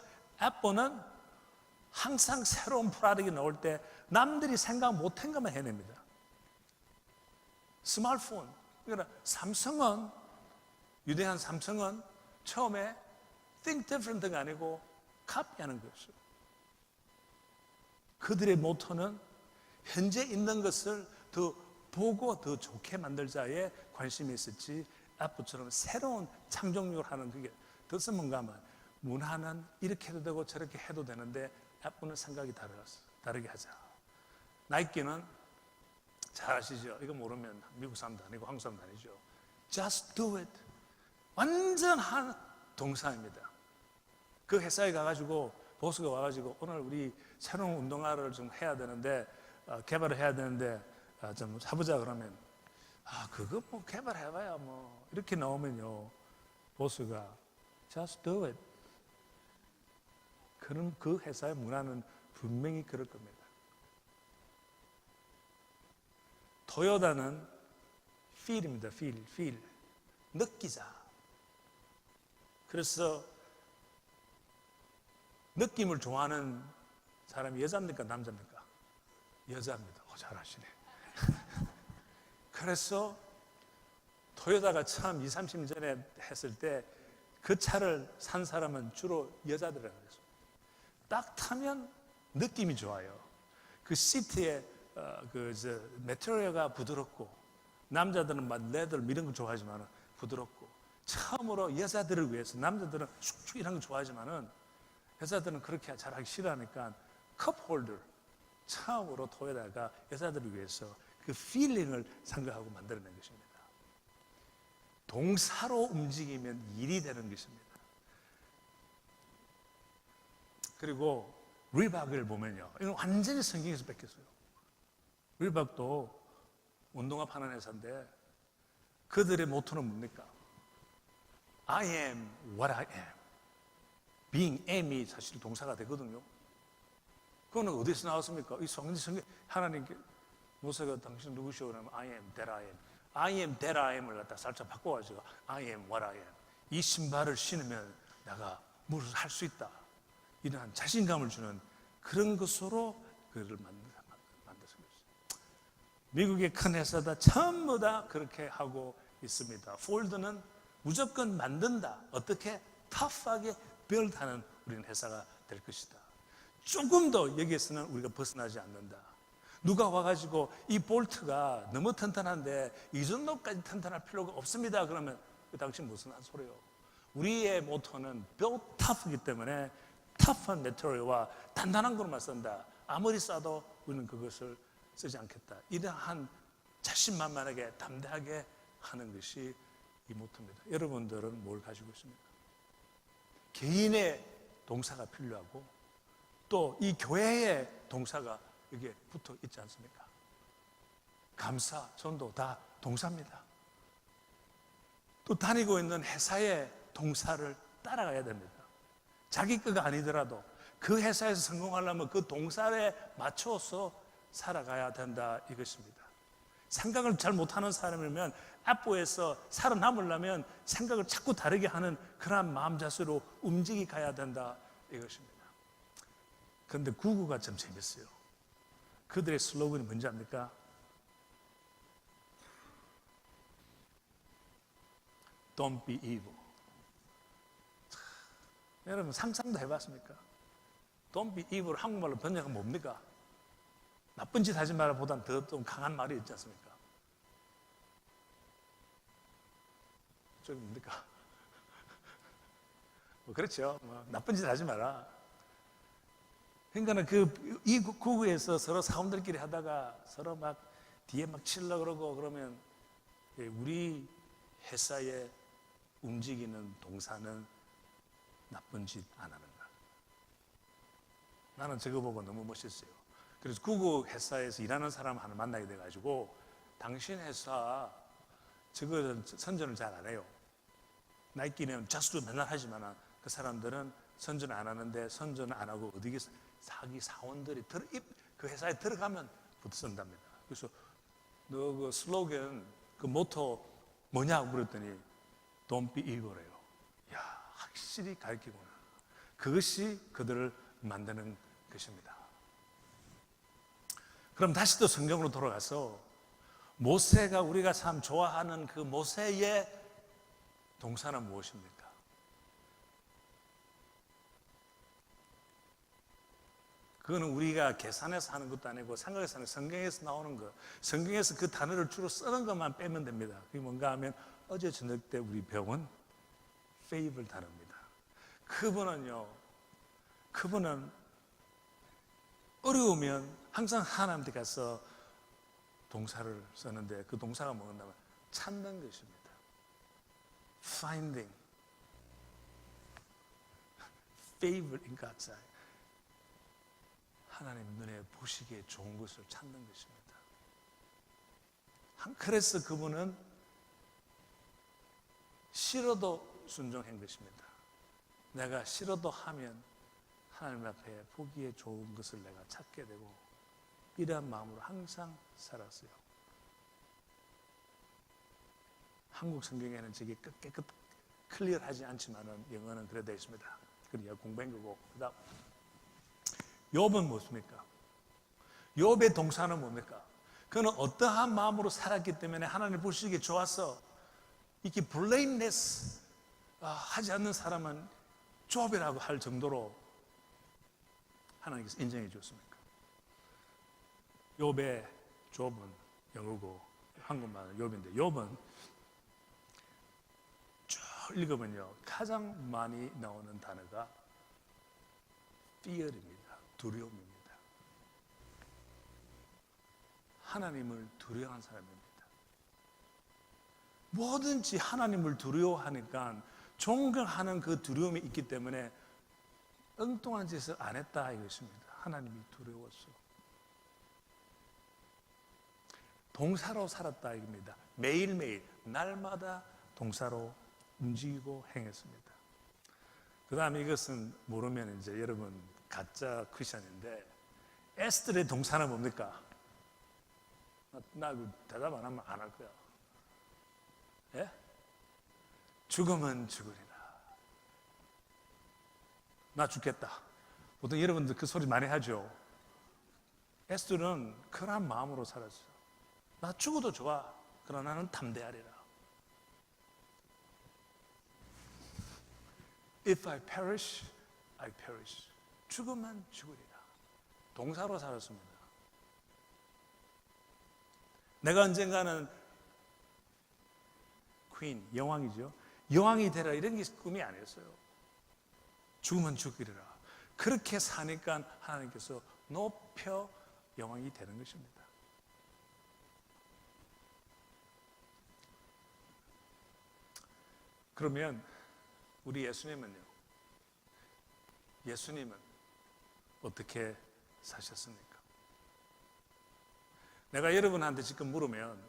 [SPEAKER 2] 애플은 항상 새로운 프로덕트가 나올 때 남들이 생각 못한 것만 해냅니다. 스마트폰, 그러니까 유대한 삼성은 처음에 think different가 아니고 copy하는 거였어요. 그들의 모토는 현재 있는 것을 더 보고 더 좋게 만들자에 관심이 있었지, 애플처럼 새로운 창조력을 하는 그게 뜻은 뭔가 하면 문화는 이렇게 해도 되고 저렇게 해도 되는데 애플은 생각이 다르게 하자. 나이키는 잘 아시죠? 이거 모르면 미국 사람도 아니고 한국 사람도 아니죠. Just do it. 완전한 동사입니다. 그 회사에 가가지고 보스가 와가지고 오늘 우리 새로운 운동화를 좀 해야 되는데 개발을 해야 되는데 좀 해보자 그러면 그거 뭐 개발해봐야 뭐 이렇게 나오면요, 보스가 Just do it. 그럼 그 회사의 문화는 분명히 그럴 겁니다. 토요타는 feel입니다. feel. 느끼자. 그래서 느낌을 좋아하는 사람이 여자입니까? 남자입니까? 여자입니다. 잘 아시네. 그래서 토요타가 처음 20, 30년 전에 했을 때 그 차를 산 사람은 주로 여자들이라고 그랬어요. 딱 타면 느낌이 좋아요. 그 시트에 메테리얼가 부드럽고, 남자들은 막 레더 이런 거 좋아하지만 부드럽고, 처음으로 여자들을 위해서, 남자들은 슉슉 이런 거 좋아하지만은 여자들은 그렇게 잘하기 싫어하니까 컵 홀더 처음으로 토요타가 여자들을 위해서 그 필링을 생각하고 만들어낸 것입니다. 동사로 움직이면 일이 되는 것입니다. 그리고 리박을 보면요, 이건 완전히 성경에서 뺏겼어요. 리박도 운동화 파는 회사인데 그들의 모토는 뭡니까? I am what I am. being am이 사실 동사가 되거든요. 그거는 어디서 나왔습니까? 이 성경 하나님께 모세가 당신 누구시오? 그러면 I am that I am. I am that I am을 갖다 살짝 바꿔가지고 I am what I am. 이 신발을 신으면 내가 무엇을 할 수 있다. 이러한 자신감을 주는 그런 것으로 그를 만들었습니다. 미국의 큰 회사다 전부 다 그렇게 하고 있습니다. 폴드는 무조건 만든다. 어떻게? 터프하게 빌드하는 우리는 회사가 될 것이다. 조금 더 여기에서는 우리가 벗어나지 않는다. 누가 와가지고 이 볼트가 너무 튼튼한데 이 정도까지 튼튼할 필요가 없습니다. 그러면 그 당신 무슨 한 소리요? 우리의 모토는 build tough이기 때문에 터프한 메테리얼과 단단한 것만 쓴다. 아무리 싸도 우리는 그것을 쓰지 않겠다. 이러한 자신만만하게 담대하게 하는 것이 이 모토입니다. 여러분들은 뭘 가지고 있습니까? 개인의 동사가 필요하고 또 이 교회의 동사가 여기에 붙어 있지 않습니까? 감사, 전도 다 동사입니다. 또 다니고 있는 회사의 동사를 따라가야 됩니다. 자기 거가 아니더라도 그 회사에서 성공하려면 그 동사에 맞춰서 살아가야 된다 이것입니다. 생각을 잘 못하는 사람이면 앞부에서 살아남으려면 생각을 자꾸 다르게 하는 그러한 마음 자세로 움직이 가야 된다 이것입니다. 그런데 구구가 참 재밌어요. 그들의 슬로건이 뭔지 압니까? Don't be evil. 여러분 상상도 해봤습니까? Don't be evil 한국말로 번역하면 뭡니까? 나쁜 짓 하지 마라 보단 더 좀 강한 말이 있지 않습니까? 저기 뭡니까? 뭐 그렇죠. 뭐 나쁜 짓 하지 마라. 그러니까 이 구구에서 서로 사람들끼리 하다가 서로 막 뒤에 막 치려고 그러고 그러면 우리 회사에 움직이는 동사는 나쁜 짓 안 하는 거. 나는 저거 보고 너무 멋있어요. 그래서 구구 회사에서 일하는 사람 하나 만나게 돼가지고 당신 회사 저거 선전을 잘 안 해요. 나이키는 자수도 맨날 하지만 그 사람들은 선전 안 하는데 선전 안 하고 어디에 자기 사원들이 그 회사에 들어가면 붙선답니다. 그래서 너 그 슬로건 그 모토 뭐냐고 물었더니 Don't be evil이에요. 야, 확실히 가르치구나. 그것이 그들을 만드는 것입니다. 그럼 다시 또 성경으로 돌아가서 모세가 우리가 참 좋아하는 그 모세의 동사는 무엇입니까? 그거는 우리가 계산해서 하는 것도 아니고 생각해서 하는, 성경에서 나오는 거. 성경에서 그 단어를 주로 쓰는 것만 빼면 됩니다. 그게 뭔가 하면 어제 저녁 때 우리 배운 favor 단어입니다. 그분은 어려우면 항상 하나님께 가서 동사를 쓰는데, 그 동사가 뭐냐면 찾는 것입니다. Finding favor in God's eye. 하나님 눈에 보시기에 좋은 것을 찾는 것입니다. 그래서 그분은 싫어도 순종한 것입니다. 내가 싫어도 하면 하나님 앞에 보기에 좋은 것을 내가 찾게 되고, 이러한 마음으로 항상 살았어요. 한국 성경에는 저게 깨끗 클리어하지 않지만은 영어는 그래 되어 있습니다. 그러니까 공부한 거고. 그다음 욥은 무엇입니까? 욥의 동사는 뭡니까? 그는 어떠한 마음으로 살았기 때문에 하나님 보시기에 좋아서 이렇게 blameless 하지 않는 사람은 욥이라고 할 정도로 하나님께서 인정해 주었습니까? 욥은 영어고 한국말은 욥인데, 욥은 쭉 읽으면요 가장 많이 나오는 단어가 fear입니다. 두려움입니다. 하나님을 두려워하는 사람입니다. 뭐든지 하나님을 두려워하니까 존경하는 그 두려움이 있기 때문에 엉뚱한 짓을 안 했다 이것입니다. 하나님이 두려웠어. 동사로 살았다 이겁니다. 매일매일 날마다 동사로 움직이고 행했습니다. 그 다음에 이것은 모르면 이제 여러분 가짜 크리스천인데, 에스들의 동사는 뭡니까? 나 대답 안 하면 안 할 거야. 예? 죽으면 죽으리라. 나 죽겠다. 보통 여러분들 그 소리 많이 하죠. 에스들은 그런 마음으로 살았어요. 나 죽어도 좋아. 그러나 나는 담대하리라. If I perish, I perish. 죽으면 죽으리라. 동사로 살았습니다. 내가 언젠가는 퀸, 여왕이죠. 여왕이 되라 이런 게 꿈이 아니었어요. 죽으면 죽으리라. 그렇게 사니까 하나님께서 높여 여왕이 되는 것입니다. 그러면 우리 예수님은 어떻게 사셨습니까? 내가 여러분한테 지금 물으면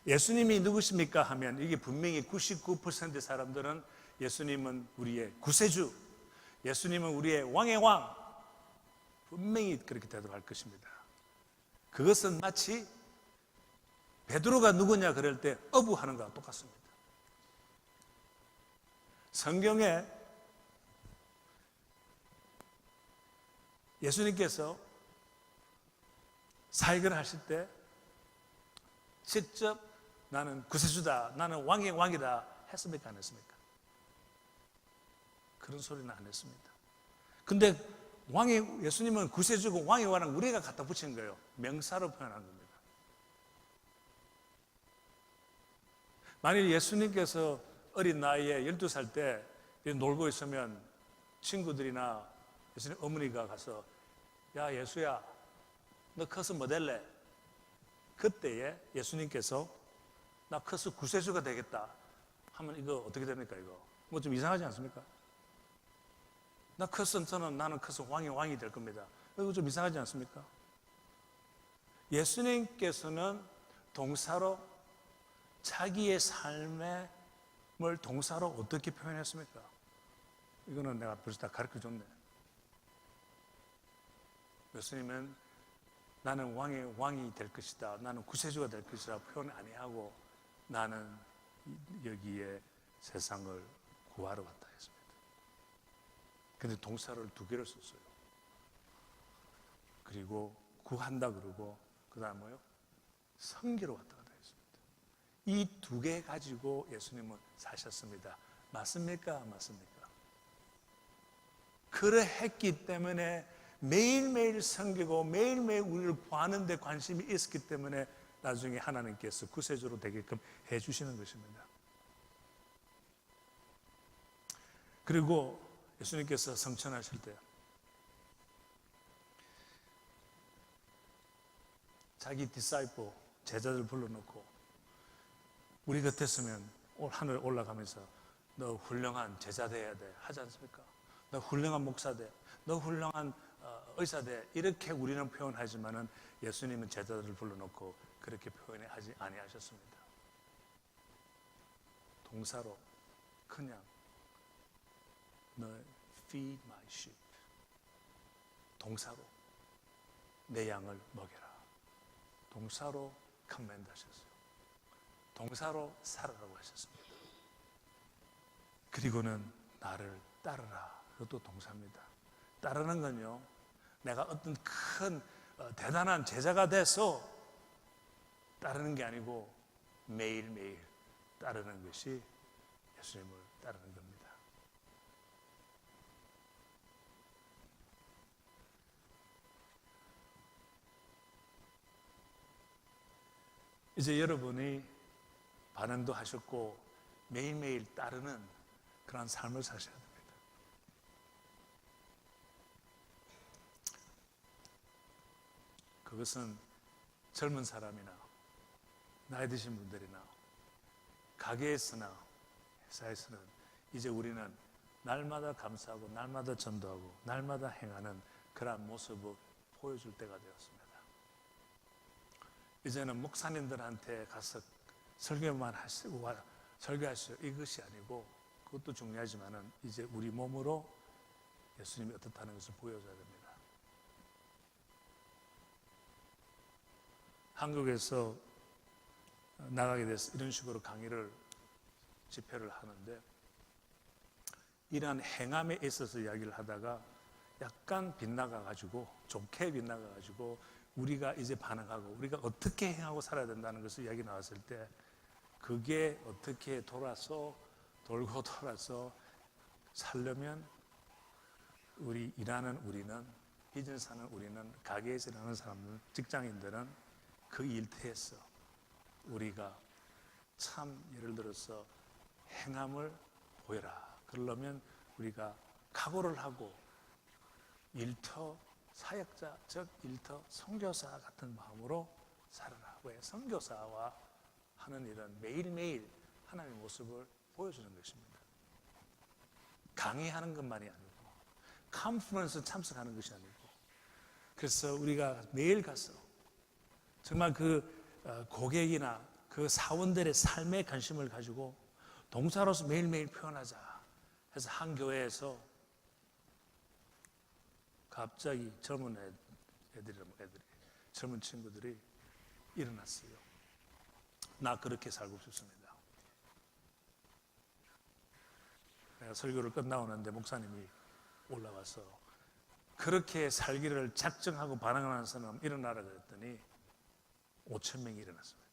[SPEAKER 2] 예수님이 누구십니까 하면 이게 분명히 99%의 사람들은 예수님은 우리의 구세주, 예수님은 우리의 왕의 왕, 분명히 그렇게 대답할 것입니다. 그것은 마치 베드로가 누구냐 그럴 때 어부하는 거와 똑같습니다. 성경에 예수님께서 사역을 하실 때 직접 나는 구세주다, 나는 왕의 왕이다 했습니까? 안 했습니까? 그런 소리는 안 했습니다. 근데 예수님은 구세주고 왕의 왕은 우리가 갖다 붙인 거예요. 명사로 표현한 겁니다. 만일 예수님께서 어린 나이에 12살 때 놀고 있으면 친구들이나 예수님 어머니가 가서 야 예수야 너 커서 뭐 될래? 그때에 예수님께서 나 커서 구세주가 되겠다 하면 이거 어떻게 됩니까? 이거 뭐 좀 이상하지 않습니까? 나는 커서 왕이 될 겁니다. 이거 좀 이상하지 않습니까? 예수님께서는 동사로 자기의 삶을 동사로 어떻게 표현했습니까? 이거는 내가 벌써 다 가르쳐 줬네. 예수님은 나는 왕이 될 것이다, 나는 구세주가 될 것이다 표현 아니하고 나는 여기에 세상을 구하러 왔다 했습니다. 근데 동사를 2개를 썼어요. 그리고 구한다 그러고 그 다음 뭐요? 섬기러 왔다 갔다 했습니다. 이 2개 가지고 예수님은 사셨습니다. 맞습니까? 맞습니까? 그래 했기 때문에 매일매일 섬기고 매일매일 우리를 구하는 데 관심이 있었기 때문에 나중에 하나님께서 구세주로 되게끔 해주시는 것입니다. 그리고 예수님께서 성천하실 때 자기 디사이플 제자들 불러놓고 우리 곁에서면 하늘 올라가면서 너 훌륭한 제자 돼야 돼 하지 않습니까? 너 훌륭한 목사 돼, 너 훌륭한 의사 돼, 이렇게 우리는 표현하지만은 예수님은 제자들을 불러놓고 그렇게 표현하지 아니하셨습니다. 동사로 그냥 너 feed my sheep, 동사로 내 양을 먹여라, 동사로 command 하셨어요. 동사로 살아라고 하셨습니다. 그리고는 나를 따르라, 그것도 동사입니다. 따르는 건요, 내가 어떤 큰 대단한 제자가 돼서 따르는 게 아니고 매일매일 따르는 것이 예수님을 따르는 겁니다. 이제 여러분이 반응도 하셨고 매일매일 따르는 그런 삶을 사셔야 됩니다. 그것은 젊은 사람이나 나이 드신 분들이나 가게에서나 회사에서는 이제 우리는 날마다 감사하고 날마다 전도하고 날마다 행하는 그러한 모습을 보여줄 때가 되었습니다. 이제는 목사님들한테 가서 설교만 하시고 설교하시오, 이것이 아니고, 그것도 중요하지만은 이제 우리 몸으로 예수님이 어떻다는 것을 보여줘야 됩니다. 한국에서 나가게 돼서 이런 식으로 강의를 집회를 하는데, 이러한 행함에 있어서 이야기를 하다가 약간 빗나가가지고, 좋게 빗나가가지고 우리가 이제 반응하고 우리가 어떻게 행하고 살아야 된다는 것을 이야기 나왔을 때, 그게 어떻게 돌고 돌아서 살려면 우리 일하는 우리는, 비즈니스 하는 우리는, 가게에서 일하는 사람들, 직장인들은 그 일터에서 우리가 참 예를 들어서 행함을 보여라. 그러려면 우리가 각오를 하고 일터 사역자, 즉 일터 선교사 같은 마음으로 살아라. 왜? 선교사와 하는 일은 매일매일 하나님의 모습을 보여주는 것입니다. 강의하는 것만이 아니고, 컨퍼런스 참석하는 것이 아니고, 그래서 우리가 매일 가서 정말 그 고객이나 그 사원들의 삶에 관심을 가지고 동사로서 매일매일 표현하자 해서 한 교회에서 갑자기 젊은 애들이 젊은 친구들이 일어났어요. 나 그렇게 살고 싶습니다. 내가 설교를 끝나오는데 목사님이 올라와서 그렇게 살기를 작정하고 반응하는 사람 일어나라 그랬더니 5,000명이 일어났습니다.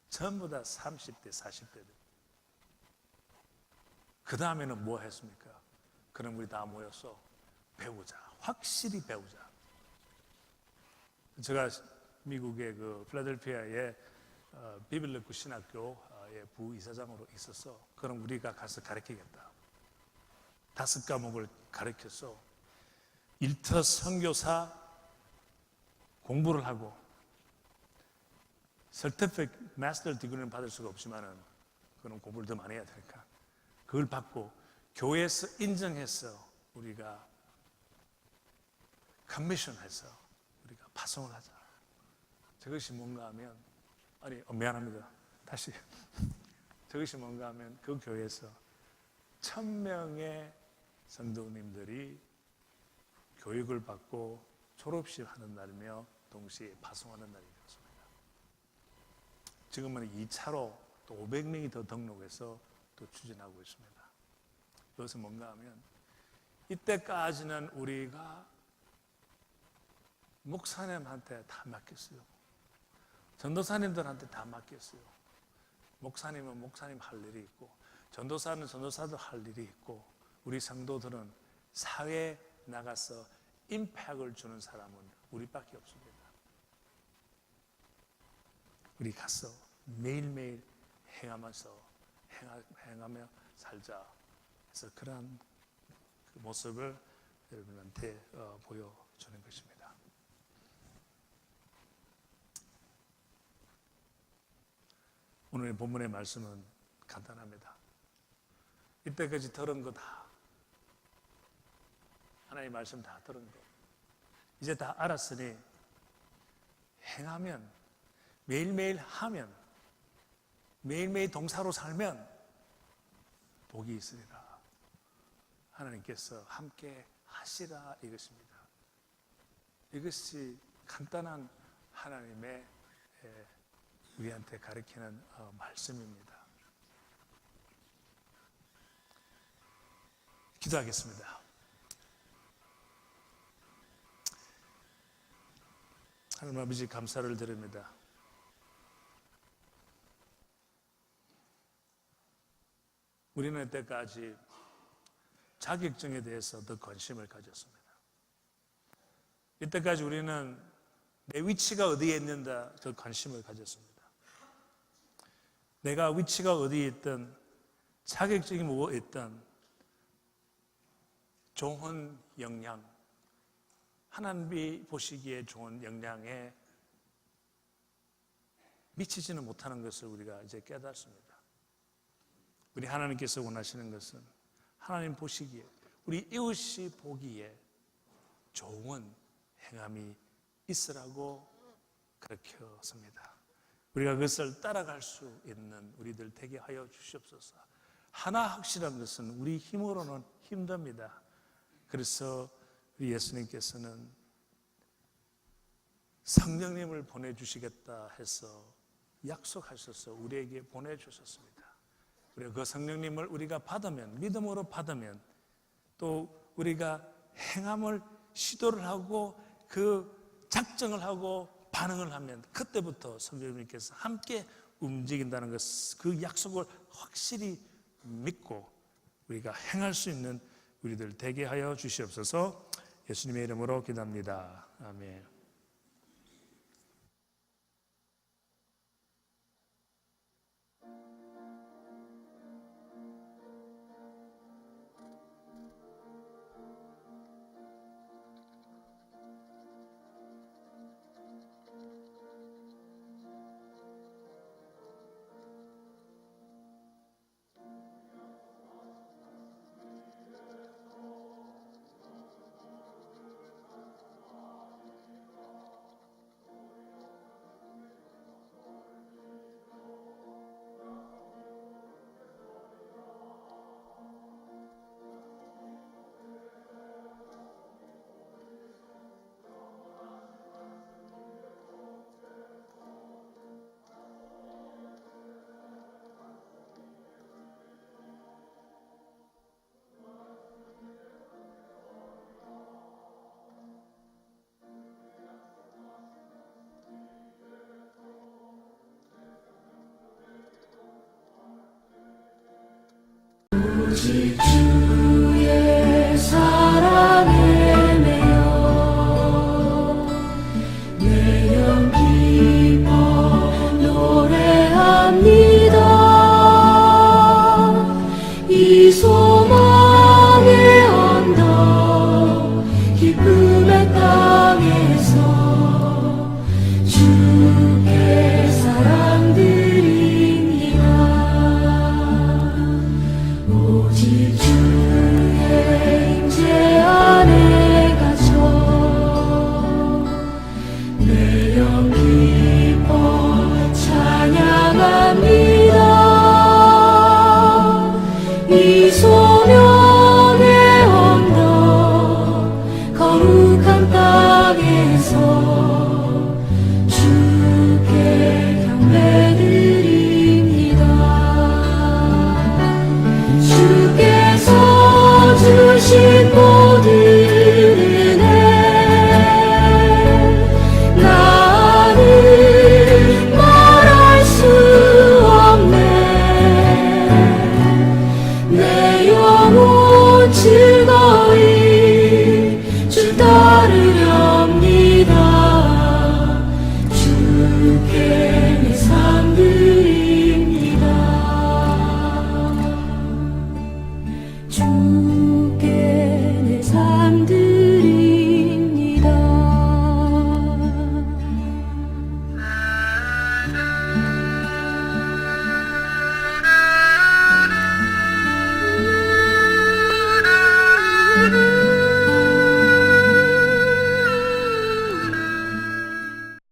[SPEAKER 2] 전부 다 30대, 40대들. 그 다음에는 뭐 했습니까? 그럼 우리 다 모여서 배우자. 확실히 배우자. 제가 미국의 그 필라델피아의 비빌리크 신학교의 부이사장으로 있어서, 그럼 우리가 가서 가르치겠다. 5과목을 가르쳐서 일터 선교사 공부를 하고 설티피케이트 마스터 디그리는 받을 수가 없지만은 그런 공부를 더 많이 해야 되니까 그걸 받고 교회에서 인정해서 우리가 커미션해서 우리가 파송을 하자. 저것이 뭔가 하면, 미안합니다. 다시. 저것이 뭔가 하면 그 교회에서 1,000명의 성도님들이 교육을 받고 졸업식 하는 날이며 동시에 파송하는 날이 되었습니다. 지금은 2차로 또 500명이 더 등록해서 또 추진하고 있습니다. 그것은 뭔가 하면 이때까지는 우리가 목사님한테 다 맡겼어요. 전도사님들한테 다 맡겼어요. 목사님은 목사님 할 일이 있고, 전도사는 전도사도 할 일이 있고, 우리 성도들은 사회에 나가서 임팩을 주는 사람은 우리밖에 없습니다. 우리 가서 매일매일 행하며 살자. 그래서 그러한 그 모습을 여러분한테 보여주는 것입니다. 오늘의 본문의 말씀은 간단합니다. 이때까지 들은 거 다, 하나님의 말씀 다 들은 거, 이제 다 알았으니 행하면, 매일매일 하면, 매일매일 동사로 살면 복이 있으리라. 하나님께서 함께 하시라 이것입니다. 이것이 간단한 하나님의 우리한테 가르치는 말씀입니다. 기도하겠습니다. 하나님 아버지, 감사를 드립니다. 우리는 이때까지 자격증에 대해서 더 관심을 가졌습니다. 이때까지 우리는 내 위치가 어디에 있는가 더 관심을 가졌습니다. 내가 위치가 어디에 있든, 자격증이 뭐에 있든, 좋은 역량, 하나님이 보시기에 좋은 역량에 미치지는 못하는 것을 우리가 이제 깨닫습니다. 우리 하나님께서 원하시는 것은 하나님 보시기에, 우리 이웃이 보기에 좋은 행함이 있으라고 가르쳤습니다. 우리가 그것을 따라갈 수 있는 우리들 되게 하여 주시옵소서. 하나 확실한 것은 우리 힘으로는 힘듭니다. 그래서 우리 예수님께서는 성령님을 보내주시겠다 해서 약속하셔서 우리에게 보내주셨습니다. 우리가 그 성령님을 우리가 받으면, 믿음으로 받으면, 또 우리가 행함을 시도를 하고 그 작정을 하고 반응을 하면 그때부터 성령님께서 함께 움직인다는 것, 그 약속을 확실히 믿고 우리가 행할 수 있는 우리들 되게 하여 주시옵소서. 예수님의 이름으로 기도합니다. 아멘.
[SPEAKER 12] 오직 주의 사랑에 매여 내 영 기뻐 노래합니다. 이 소망의 언덕 기쁨의 땅에서 주께 사랑 드립니다. 오직 주 주